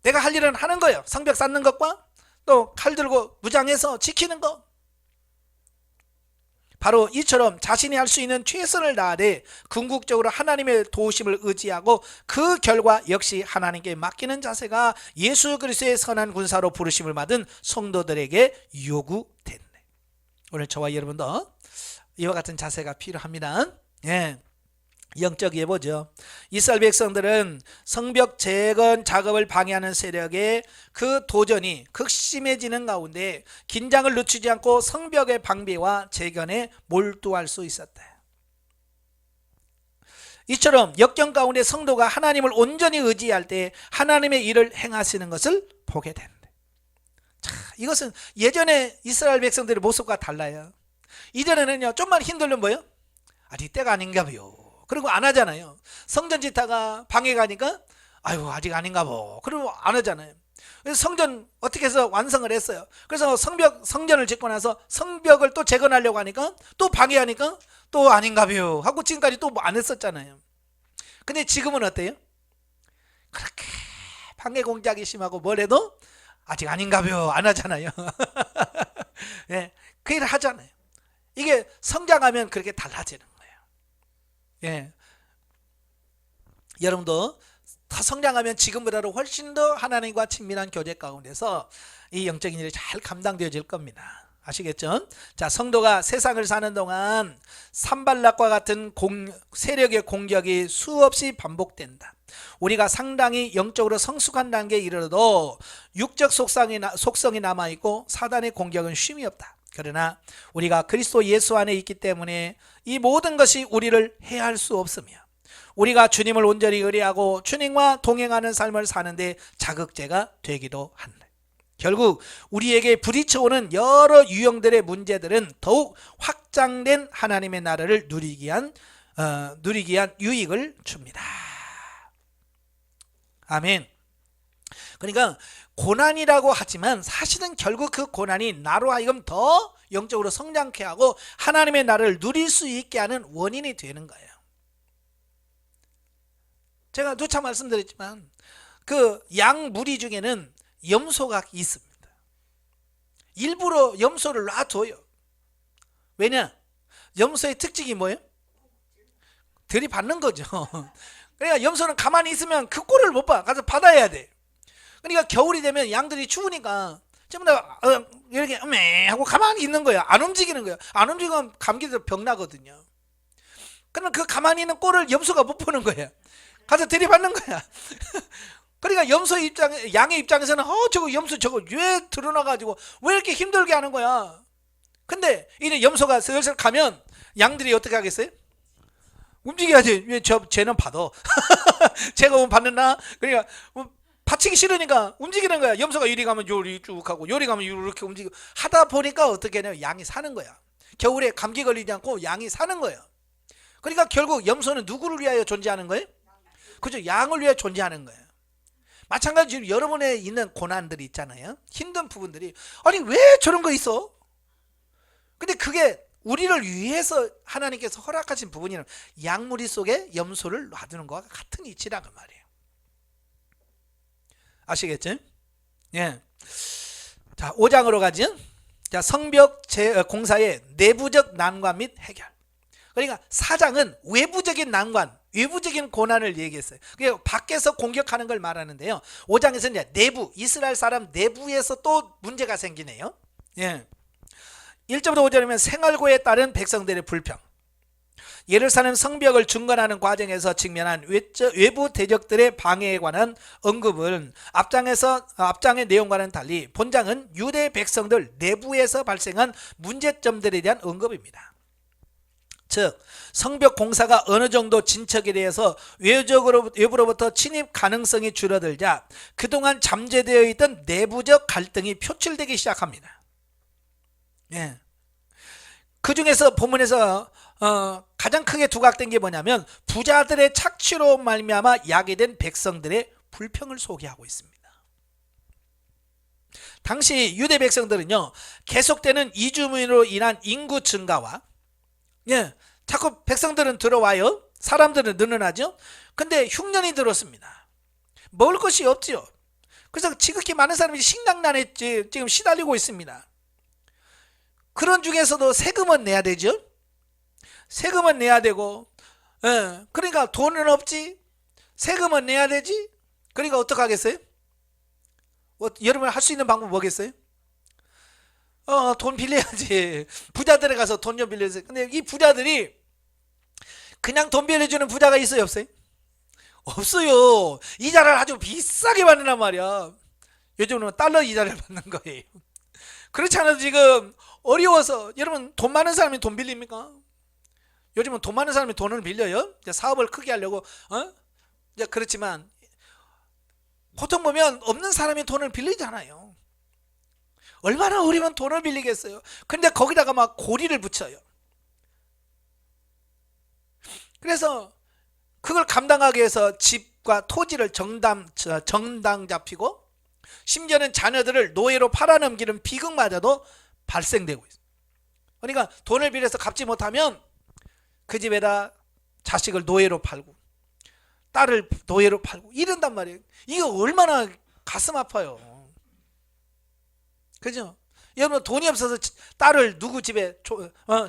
Speaker 1: 내가 할 일은 하는 거예요. 성벽 쌓는 것과 또 칼 들고 무장해서 지키는 것. 바로 이처럼 자신이 할 수 있는 최선을 다하되 궁극적으로 하나님의 도우심을 의지하고 그 결과 역시 하나님께 맡기는 자세가 예수 그리스도의 선한 군사로 부르심을 받은 성도들에게 요구된다. 오늘 저와 여러분도 이와 같은 자세가 필요합니다. 예. 영적 예보죠. 이스라엘 백성들은 성벽 재건 작업을 방해하는 세력의 그 도전이 극심해지는 가운데 긴장을 늦추지 않고 성벽의 방비와 재건에 몰두할 수 있었다. 이처럼 역경 가운데 성도가 하나님을 온전히 의지할 때 하나님의 일을 행하시는 것을 보게 된다. 자, 이것은 예전에 이스라엘 백성들의 모습과 달라요. 이전에는요 좀만 힘들면 뭐예요? 아직 때가 아닌가 봐요. 그리고 안 하잖아요. 성전 짓다가 방해 가니까 아유 아직 아닌가 보. 그리고 안 하잖아요. 그래서 성전 어떻게 해서 완성을 했어요. 그래서 성전을 짓고 나서 성벽을 또 재건하려고 하니까 또 방해하니까 또 아닌가 봐요 하고 지금까지 또 안 했었잖아요. 근데 지금은 어때요? 그렇게 방해 공작이 심하고 뭘 해도 아직 아닌가 봐요 안 하잖아요. 예, 그 일을 하잖아요. 이게 성장하면 그렇게 달라지는 거예요. 예. 여러분도 더 성장하면 지금보다도 훨씬 더 하나님과 친밀한 교제 가운데서 이 영적인 일이 잘 감당되어질 겁니다. 아시겠죠? 자, 성도가 세상을 사는 동안 산발락과 같은 세력의 공격이 수없이 반복된다. 우리가 상당히 영적으로 성숙한 단계에 이르러도 육적 속성이 남아있고 사단의 공격은 쉼이 없다. 그러나 우리가 그리스도 예수 안에 있기 때문에 이 모든 것이 우리를 해할 수 없으며 우리가 주님을 온전히 의뢰하고 주님과 동행하는 삶을 사는데 자극제가 되기도 한다. 결국 우리에게 부딪혀오는 여러 유형들의 문제들은 더욱 확장된 하나님의 나라를 누리기 위한 유익을 줍니다. 아멘. 그러니까 고난이라고 하지만 사실은 결국 그 고난이 나로 하여금 더 영적으로 성장케 하고 하나님의 나라를 누릴 수 있게 하는 원인이 되는 거예요. 제가 누차 말씀드렸지만 그 양 무리 중에는 염소가 있습니다. 일부러 염소를 놔둬요. 왜냐? 염소의 특징이 뭐예요? 들이받는 거죠. 그러니까 염소는 가만히 있으면 그 꼴을 못 봐. 가서 받아야 돼. 그러니까 겨울이 되면 양들이 추우니까 전부 다 이렇게 하고 가만히 있는 거야. 안 움직이는 거야. 안 움직이면 감기도 병 나거든요. 그러면 그 가만히 있는 꼴을 염소가 못 보는 거야. 가서 들이받는 거야. 그러니까 양의 입장에서는 저거 염소 저거 왜 드러나가지고 왜 이렇게 힘들게 하는 거야. 근데 이제 염소가 슬슬 가면 양들이 어떻게 하겠어요? 움직여야지. 왜 쟤는 받아. 제가 오면 받는다. 그러니까 받치기 싫으니까 움직이는 거야. 염소가 이리 가면 요리 쭉 하고 요리 가면 이렇게 움직이고 하다 보니까 어떻게 하냐면 양이 사는 거야. 겨울에 감기 걸리지 않고 양이 사는 거예요. 그러니까 결국 염소는 누구를 위하여 존재하는 거예요? 그죠? 양을 위해 존재하는 거예요. 마찬가지로 여러분에 있는 고난들이 있잖아요. 힘든 부분들이 아니 왜 저런 거 있어? 근데 그게 우리를 위해서 하나님께서 허락하신 부분이라면 양무리 속에 염소를 놔두는 것과 같은 이치라는 말이에요. 아시겠죠? 예. 자, 5장으로 가죠. 자, 성벽 공사의 내부적 난관 및 해결. 그러니까 4장은 외부적인 난관, 외부적인 고난을 얘기했어요. 그게 밖에서 공격하는 걸 말하는데요. 5장에서는 이제 내부, 이스라엘 사람 내부에서 또 문제가 생기네요. 예. 1절부터 5절이면 생활고에 따른 백성들의 불평. 예루살렘 성벽을 중건하는 과정에서 직면한 외부 대적들의 방해에 관한 언급은 앞장의 내용과는 달리 본장은 유대 백성들 내부에서 발생한 문제점들에 대한 언급입니다. 즉 성벽 공사가 어느 정도 진척에 대해서 외부로부터 침입 가능성이 줄어들자 그동안 잠재되어 있던 내부적 갈등이 표출되기 시작합니다. 예. 그 중에서 본문에서 가장 크게 두각된 게 뭐냐면 부자들의 착취로 말미암아 야기된 백성들의 불평을 소개하고 있습니다. 당시 유대 백성들은요 계속되는 이주민으로 인한 인구 증가와 자꾸 백성들은 들어와요. 사람들은 늘어나죠. 근데 흉년이 들었습니다. 먹을 것이 없죠. 그래서 지극히 많은 사람이 식량난에 지금 시달리고 있습니다. 그런 중에서도 세금은 내야 되죠. 세금은 내야 되고, 그러니까 돈은 없지. 세금은 내야 되지. 그러니까 어떡하겠어요? 여러분 할 수 있는 방법 뭐겠어요? 돈 빌려야지. 부자들에 가서 돈 좀 빌려주세요. 근데 이 부자들이 그냥 돈 빌려주는 부자가 있어요, 없어요? 없어요. 이자를 아주 비싸게 받는단 말이야. 요즘은 달러 이자를 받는 거예요. 그렇지 않아도 지금 어려워서 여러분 돈 많은 사람이 돈 빌립니까? 요즘은 돈 많은 사람이 돈을 빌려요. 이제 사업을 크게 하려고 이제 그렇지만 보통 보면 없는 사람이 돈을 빌리잖아요. 얼마나 어려면 돈을 빌리겠어요. 근데 거기다가 막 고리를 붙여요. 그래서 그걸 감당하기 위해서 집과 토지를 정당 잡히고 심지어는 자녀들을 노예로 팔아넘기는 비극마저도 발생되고 있어요. 그러니까 돈을 빌려서 갚지 못하면 그 집에다 자식을 노예로 팔고 딸을 노예로 팔고 이런단 말이에요. 이거 얼마나 가슴 아파요. 그죠? 여러분 돈이 없어서 딸을 누구 집에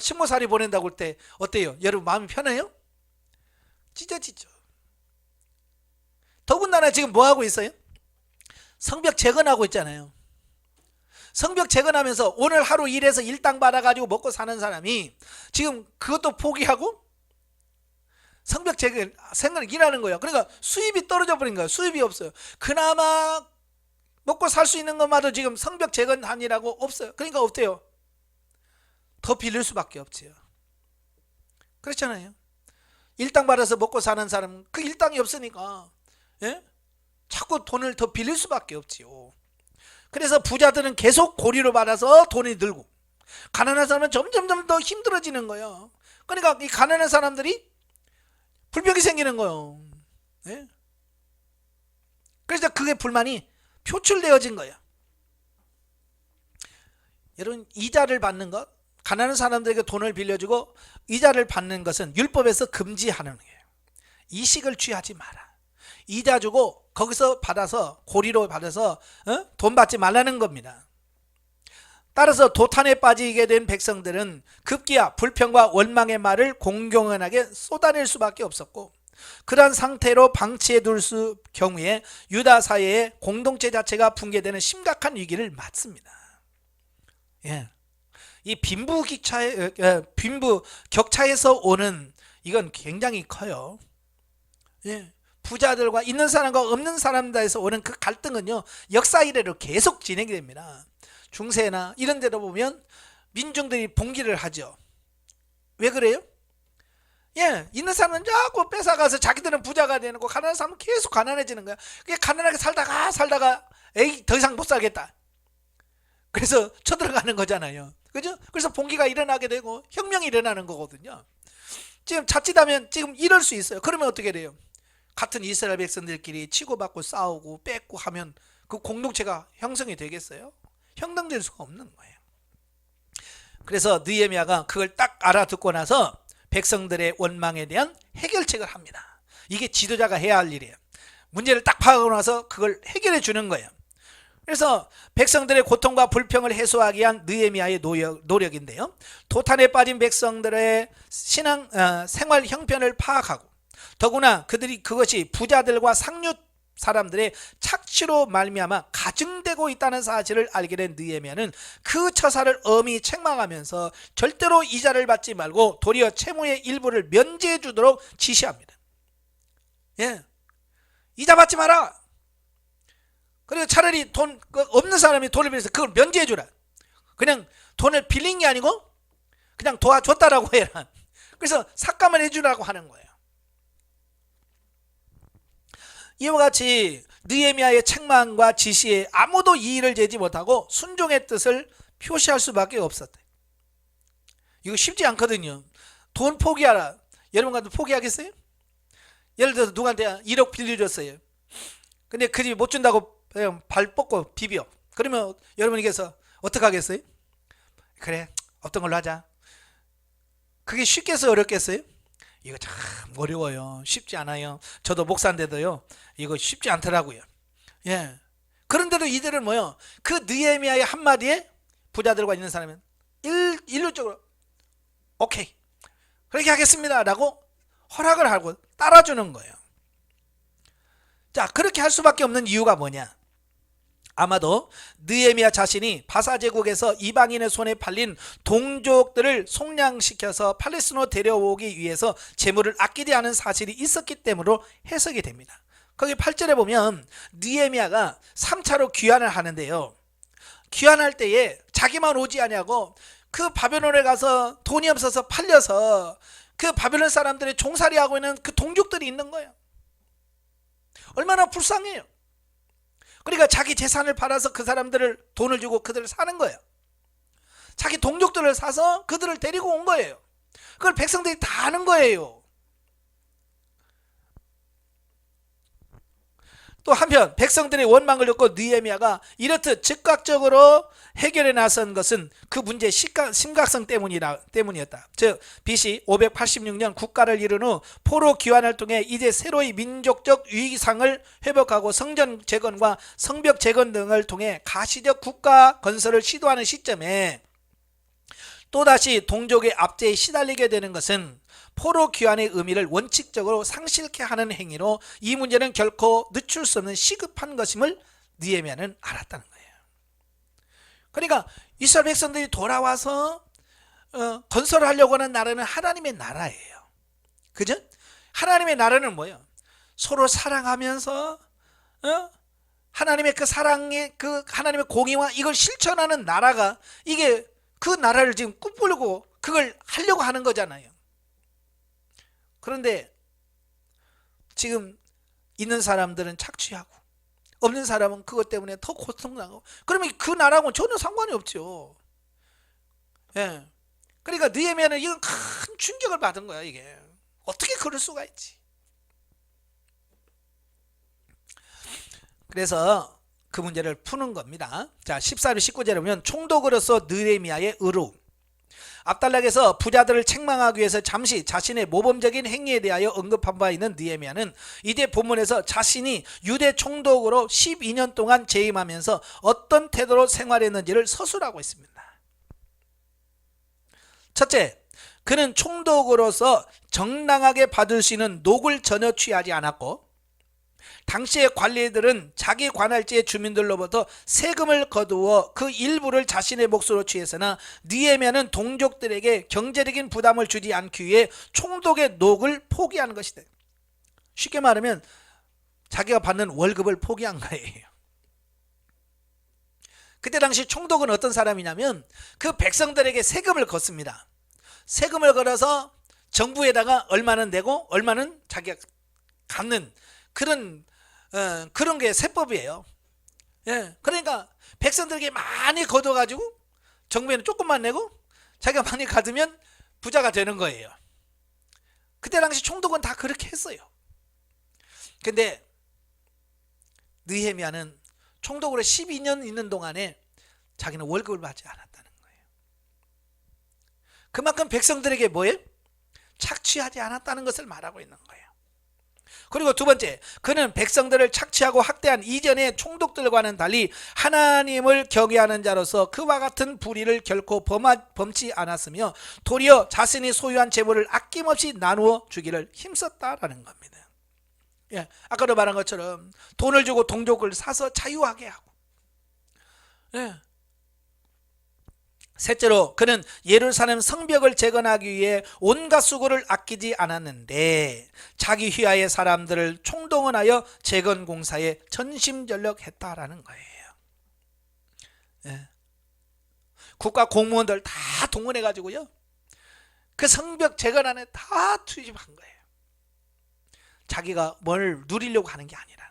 Speaker 1: 식모살이 보낸다고 할 때 어때요? 여러분 마음이 편해요? 찢어지죠. 더군다나 지금 뭐 하고 있어요? 성벽 재건하고 있잖아요. 성벽 재건하면서 오늘 하루 일해서 일당 받아가지고 먹고 사는 사람이 지금 그것도 포기하고 성벽 재건 생각을 일하는 거예요. 그러니까 수입이 떨어져 버린 거예요. 수입이 없어요. 그나마 먹고 살 수 있는 것마저 지금 성벽 재건하니라고 없어요. 그러니까 어때요? 더 빌릴 수밖에 없지요. 그렇잖아요. 일당 받아서 먹고 사는 사람은 그 일당이 없으니까 예? 자꾸 돈을 더 빌릴 수밖에 없지요. 그래서 부자들은 계속 고리로 받아서 돈이 늘고 가난한 사람은 점점 더 힘들어지는 거예요. 그러니까 이 가난한 사람들이 불평이 생기는 거예요. 예? 그래서 그게 불만이 표출되어진 거예요. 여러분, 이자를 받는 것, 가난한 사람들에게 돈을 빌려주고 이자를 받는 것은 율법에서 금지하는 거예요. 이식을 취하지 마라. 이자 주고 거기서 받아서 고리로 받아서 돈 받지 말라는 겁니다. 따라서 도탄에 빠지게 된 백성들은 급기야 불평과 원망의 말을 공공연하게 쏟아낼 수밖에 없었고, 그러한 상태로 방치해 둘 경우에 유다 사회의 공동체 자체가 붕괴되는 심각한 위기를 맞습니다. 예. 이 빈부 격차에서 오는 이건 굉장히 커요. 예. 부자들과 있는 사람과 없는 사람들에서 오는 그 갈등은요, 역사 이래로 계속 진행이 됩니다. 중세나 이런 데로 보면 민중들이 봉기를 하죠. 왜 그래요? 예, 있는 사람은 자꾸 뺏어가서 자기들은 부자가 되는 거, 가난한 사람은 계속 가난해지는 거야. 그게 가난하게 살다가 에이 더 이상 못 살겠다. 그래서 쳐들어가는 거잖아요. 그죠? 그래서 봉기가 일어나게 되고 혁명이 일어나는 거거든요. 지금 자칫하면 지금 이럴 수 있어요. 그러면 어떻게 돼요? 같은 이스라엘 백성들끼리 치고받고 싸우고 뺏고 하면 그 공동체가 형성이 되겠어요? 형성될 수가 없는 거예요. 그래서 느헤미야가 그걸 딱 알아듣고 나서 백성들의 원망에 대한 해결책을 합니다. 이게 지도자가 해야 할 일이에요. 문제를 딱 파악하고 나서 그걸 해결해 주는 거예요. 그래서 백성들의 고통과 불평을 해소하기 위한 느헤미야의 노력인데요. 도탄에 빠진 백성들의 생활 형편을 파악하고, 더구나 그것이 부자들과 상류 사람들의 착취로 말미암아 가증되고 있다는 사실을 알게 된 느헤미야는 그 처사를 엄히 책망하면서 절대로 이자를 받지 말고 도리어 채무의 일부를 면제해 주도록 지시합니다. 예, 이자 받지 마라. 그리고 차라리 돈 없는 사람이 돈을 빌려서 그걸 면제해 주라. 그냥 돈을 빌린 게 아니고 그냥 도와줬다라고 해라. 그래서 삭감을 해주라고 하는 거예요. 이와 같이 느헤미야의 책망과 지시에 아무도 이의를 제지 못하고 순종의 뜻을 표시할 수밖에 없었다. 이거 쉽지 않거든요. 돈 포기하라. 여러분 같은 포기하겠어요? 예를 들어서 누구한테 1억 빌려줬어요. 근데 그 집이 못 준다고 발 뻗고 비벼. 그러면 여러분께서 어떻게 하겠어요? 그래, 어떤 걸로 하자. 그게 쉽겠어요, 어렵겠어요? 이거 참 어려워요. 쉽지 않아요. 저도 목사인데도요, 이거 쉽지 않더라고요. 예. 그런데도 이들은 뭐요? 그 느헤미야의 한마디에 부자들과 있는 사람은 일률적으로 오케이, 그렇게 하겠습니다 라고 허락을 하고 따라주는 거예요. 자, 그렇게 할 수밖에 없는 이유가 뭐냐? 아마도 느헤미야 자신이 바사 제국에서 이방인의 손에 팔린 동족들을 속량시켜서 팔레스티나로 데려오기 위해서 재물을 아끼지 않은 사실이 있었기 때문으로 해석이 됩니다. 거기 8절에 보면 느헤미야가 3차로 귀환을 하는데요, 귀환할 때에 자기만 오지 아니하고 그 바벨론에 가서 돈이 없어서 팔려서 그 바벨론 사람들이 종살이하고 있는 그 동족들이 있는 거예요. 얼마나 불쌍해요. 그러니까 자기 재산을 팔아서 그 사람들을 돈을 주고 그들을 사는 거예요. 자기 동족들을 사서 그들을 데리고 온 거예요. 그걸 백성들이 다 아는 거예요. 또 한편 백성들의 원망을 듣고 느헤미야가 이렇듯 즉각적으로 해결에 나선 것은 그 문제의 심각성 때문이었다. 즉 BC 586년 국가를 이룬 후 포로 귀환을 통해 이제 새로이 민족적 위상을 회복하고 성전 재건과 성벽 재건 등을 통해 가시적 국가 건설을 시도하는 시점에 또다시 동족의 압제에 시달리게 되는 것은 포로 귀환의 의미를 원칙적으로 상실케 하는 행위로 이 문제는 결코 늦출 수 없는 시급한 것임을 느헤미야는 알았다는 거예요. 그러니까 이스라엘 백성들이 돌아와서 건설하려고 하는 나라는 하나님의 나라예요. 그죠? 하나님의 나라는 뭐예요? 서로 사랑하면서 하나님의 그 사랑의 그 하나님의 공의와 이걸 실천하는 나라가, 이게 그 나라를 지금 꿈꾸려고 그걸 하려고 하는 거잖아요. 그런데 지금 있는 사람들은 착취하고 없는 사람은 그것 때문에 더 고통나고, 그러면 그 나라하고는 전혀 상관이 없죠. 예. 그러니까 느헤미야는 이건 큰 충격을 받은 거야. 이게 어떻게 그럴 수가 있지. 그래서 그 문제를 푸는 겁니다. 자, 14절 19절에 보면 총독으로서 느헤미야의 의로, 압달락에서 부자들을 책망하기 위해서 잠시 자신의 모범적인 행위에 대하여 언급한 바 있는 느헤미야는 이제 본문에서 자신이 유대 총독으로 12년 동안 재임하면서 어떤 태도로 생활했는지를 서술하고 있습니다. 첫째, 그는 총독으로서 정당하게 받을 수 있는 녹을 전혀 취하지 않았고, 당시의 관리들은 자기 관할지의 주민들로부터 세금을 거두어 그 일부를 자신의 몫으로 취했으나 느헤미야는 동족들에게 경제적인 부담을 주지 않기 위해 총독의 녹을 포기한 것이다. 쉽게 말하면 자기가 받는 월급을 포기한 거예요. 그때 당시 총독은 어떤 사람이냐면 그 백성들에게 세금을 걷습니다. 세금을 걸어서 정부에다가 얼마는 내고 얼마는 자기가 갚는 그런 게 세법이에요. 예, 그러니까 백성들에게 많이 걷어가지고 정부에는 조금만 내고 자기가 많이 받으면 부자가 되는 거예요. 그때 당시 총독은 다 그렇게 했어요. 근데 느헤미야는 총독으로 12년 있는 동안에 자기는 월급을 받지 않았다는 거예요. 그만큼 백성들에게 뭐예요? 착취하지 않았다는 것을 말하고 있는 거예요. 그리고 두 번째, 그는 백성들을 착취하고 학대한 이전의 총독들과는 달리 하나님을 경외하는 자로서 그와 같은 불의를 결코 범치 않았으며 도리어 자신이 소유한 재물을 아낌없이 나누어 주기를 힘썼다라는 겁니다. 예, 아까도 말한 것처럼 돈을 주고 동족을 사서 자유하게 하고, 예. 셋째로, 그는 예루살렘 성벽을 재건하기 위해 온갖 수고를 아끼지 않았는데 자기 휘하의 사람들을 총동원하여 재건 공사에 전심전력했다라는 거예요. 예. 국가 공무원들 다 동원해 가지고요, 그 성벽 재건안에 다 투입한 거예요. 자기가 뭘 누리려고 하는 게 아니라는 거예요.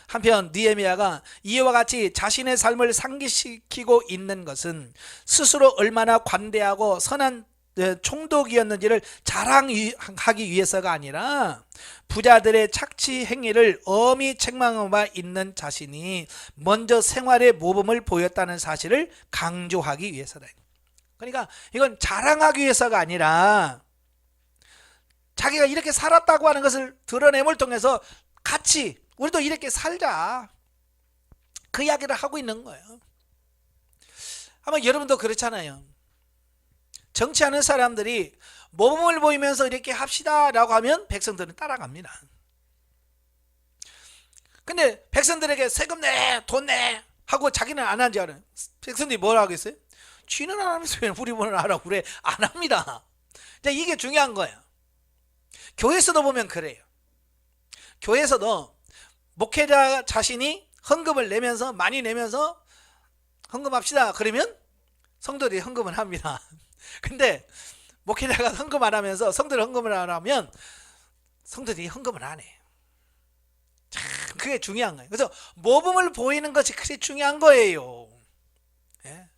Speaker 1: 한편 느헤미야가 이와 같이 자신의 삶을 상기시키고 있는 것은 스스로 얼마나 관대하고 선한 총독이었는지를 자랑하기 위해서가 아니라 부자들의 착취 행위를 엄히 책망한 바 있는 자신이 먼저 생활의 모범을 보였다는 사실을 강조하기 위해서다. 그러니까 이건 자랑하기 위해서가 아니라 자기가 이렇게 살았다고 하는 것을 드러냄을 통해서 같이 우리도 이렇게 살자, 그 이야기를 하고 있는 거예요. 아마 여러분도 그렇잖아요. 정치하는 사람들이 모범을 보이면서 이렇게 합시다 라고 하면 백성들은 따라갑니다. 근데 백성들에게 세금 내, 돈 내 하고 자기는 안 하지 않아요. 백성들이 뭘 하겠어요? 쥐는 안 하면서 왜 우리 보는 하라고 그래? 안 합니다. 이게 중요한 거예요. 교회에서도 보면 그래요. 교회에서도 목회자 자신이 헌금을 내면서, 많이 내면서 헌금합시다 그러면 성도들이 헌금을 합니다. 근데 목회자가 헌금 안 하면서 성도들이 헌금을 안 하면 성도들이 헌금을 안 해요. 참 그게 중요한 거예요. 그래서 모범을 보이는 것이 그게 중요한 거예요. 예?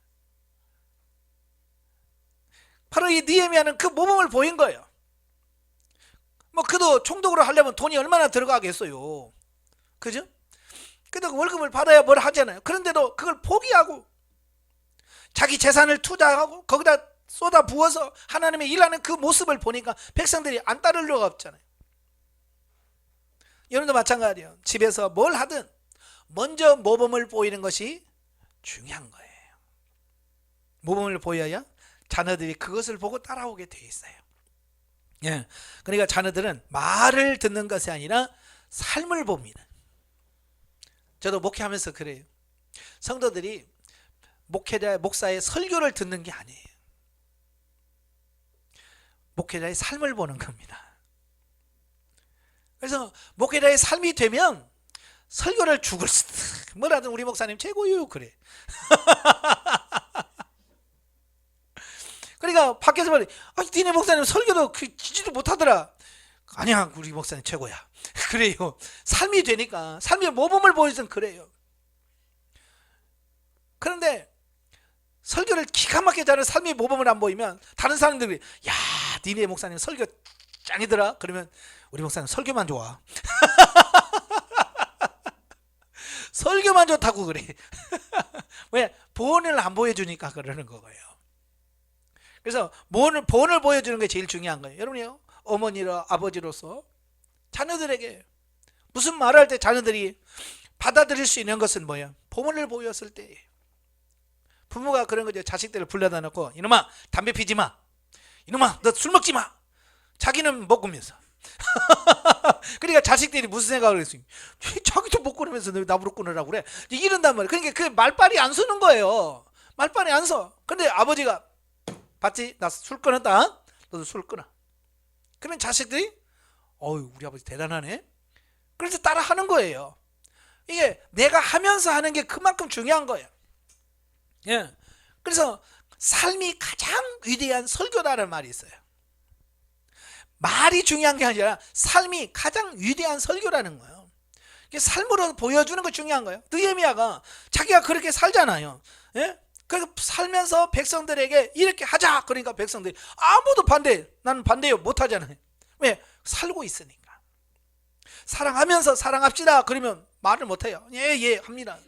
Speaker 1: 바로 이 느헤미야는 그 모범을 보인 거예요. 뭐 그도 총독으로 하려면 돈이 얼마나 들어가겠어요. 그죠? 근데 월급을 받아야 뭘 하잖아요. 그런데도 그걸 포기하고 자기 재산을 투자하고 거기다 쏟아 부어서 하나님의 일하는 그 모습을 보니까 백성들이 안 따를 리가 없잖아요. 여러분도 마찬가지예요. 집에서 뭘 하든 먼저 모범을 보이는 것이 중요한 거예요. 모범을 보여야 자녀들이 그것을 보고 따라오게 돼 있어요. 예, 그러니까 자녀들은 말을 듣는 것이 아니라 삶을 봅니다. 저도 목회하면서 그래요. 성도들이 목사의 설교를 듣는 게 아니에요. 목회자의 삶을 보는 겁니다. 그래서 목회자의 삶이 되면 설교를 죽을 뭐라든 우리 목사님 최고요 그래. 그러니까 밖에서 말해, 니네 목사님 설교도 지지도 못하더라. 아니야, 우리 목사님 최고야. 그래요. 삶이 되니까, 삶의 모범을 보여주면 그래요. 그런데 설교를 기가 막히게 잘하는 삶의 모범을 안 보이면 다른 사람들이, 야, 니네 목사님 설교 짱이더라. 그러면 우리 목사님 설교만 좋아. 설교만 좋다고 그래. 왜? 본을 안 보여주니까 그러는 거예요. 그래서 본을 보여주는 게 제일 중요한 거예요. 여러분이요, 어머니로 아버지로서 자녀들에게 무슨 말을 할 때 자녀들이 받아들일 수 있는 것은 뭐예요? 본을 보였을 때예요. 부모가 그런 거죠. 자식들을 불러다 놓고, 이놈아 담배 피지 마, 이놈아 너 술 먹지 마. 자기는 먹으면서 그러니까 자식들이 무슨 생각을 했어요? 자기도 못 끊으면서 왜 나보고 끊으라고 그래? 이런단 말이에요. 그러니까 그 말빨이 안 서는 거예요. 말빨이 안 서. 근데 아버지가, 봤지? 나 술 끊었다. 너도 술 끊어. 그러면 자식들이, 어유 우리 아버지 대단하네. 그래서 따라 하는 거예요. 이게 내가 하면서 하는 게 그만큼 중요한 거예요. 예. 그래서 삶이 가장 위대한 설교다라는 말이 있어요. 말이 중요한 게 아니라 삶이 가장 위대한 설교라는 거예요. 이게 삶으로 보여주는 거 중요한 거예요. 느헤미야가 자기가 그렇게 살잖아요. 예? 그래서 살면서 백성들에게 이렇게 하자. 그러니까 백성들이 아무도 나는 반대요. 못 하잖아요. 왜? 살고 있으니까. 사랑하면서 사랑합시다. 그러면 말을 못 해요. 예, 합니다.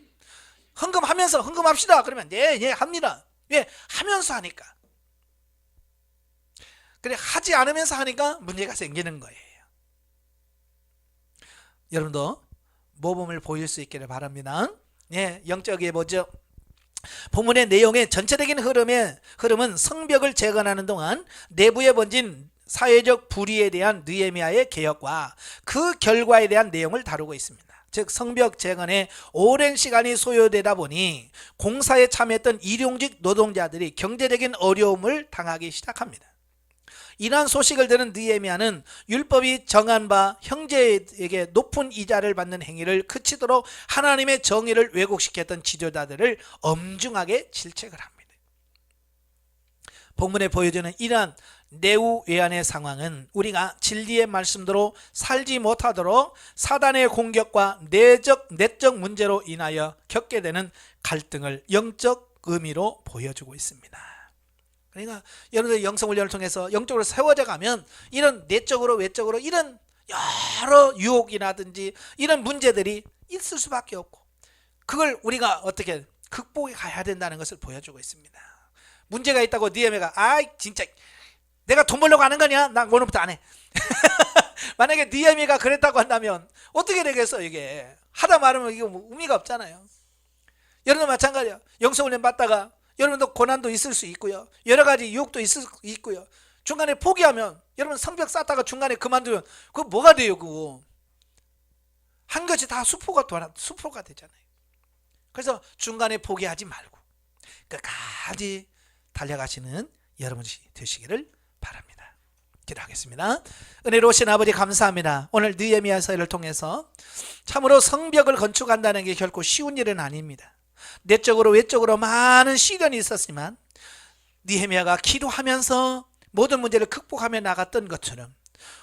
Speaker 1: 헌금하면서 헌금합시다. 그러면 예, 합니다. 왜? 하면서 하니까. 그래, 하지 않으면서 하니까 문제가 생기는 거예요. 여러분도 모범을 보일 수 있기를 바랍니다. 예, 영적이에 보죠. 본문의 내용의 전체적인 흐름은 성벽을 재건하는 동안 내부에 번진 사회적 불의에 대한 느헤미야의 개혁과 그 결과에 대한 내용을 다루고 있습니다. 즉 성벽 재건에 오랜 시간이 소요되다 보니 공사에 참여했던 일용직 노동자들이 경제적인 어려움을 당하기 시작합니다. 이러한 소식을 들은 느헤미야는 율법이 정한 바 형제에게 높은 이자를 받는 행위를 그치도록 하나님의 정의를 왜곡시켰던 지도자들을 엄중하게 질책을 합니다. 본문에 보여주는 이러한 내우외환의 상황은 우리가 진리의 말씀대로 살지 못하도록 사단의 공격과 내적 문제로 인하여 겪게 되는 갈등을 영적 의미로 보여주고 있습니다. 그러니까 여러분들 영성훈련을 통해서 영적으로 세워져 가면 이런 내적으로 외적으로 이런 여러 유혹이라든지 이런 문제들이 있을 수밖에 없고, 그걸 우리가 어떻게 극복해 가야 된다는 것을 보여주고 있습니다. 문제가 있다고 느헤미야가 진짜 내가 돈 벌려고 하는 거냐? 나 오늘부터 안 해. 만약에 느헤미야가 그랬다고 한다면 어떻게 되겠어? 이게 하다 말하면 이게 뭐 의미가 없잖아요. 여러분도 마찬가지야. 영성훈련 받다가 여러분도 고난도 있을 수 있고요, 여러 가지 유혹도 있을 수 있고요. 중간에 포기하면, 여러분 성벽 쌓다가 중간에 그만두면 그거 뭐가 돼요? 그거 한 것이 다 수포가 되잖아요. 그래서 중간에 포기하지 말고 끝까지 달려가시는 여러분이 되시기를 바랍니다. 기도하겠습니다. 은혜로우신 아버지 감사합니다. 오늘 느헤미야서를 통해서 참으로 성벽을 건축한다는 게 결코 쉬운 일은 아닙니다. 내적으로 외적으로 많은 시련이 있었지만 느헤미야가 기도하면서 모든 문제를 극복하며 나갔던 것처럼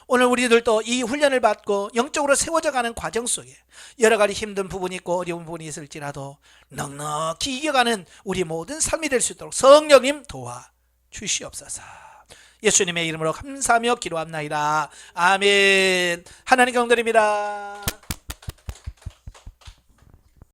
Speaker 1: 오늘 우리들도 이 훈련을 받고 영적으로 세워져 가는 과정 속에 여러 가지 힘든 부분이 있고 어려운 부분이 있을지라도 넉넉히 이겨가는 우리 모든 삶이 될 수 있도록 성령님 도와주시옵소서. 예수님의 이름으로 감사하며 기도합나이다. 아멘. 하나님 경드립니다.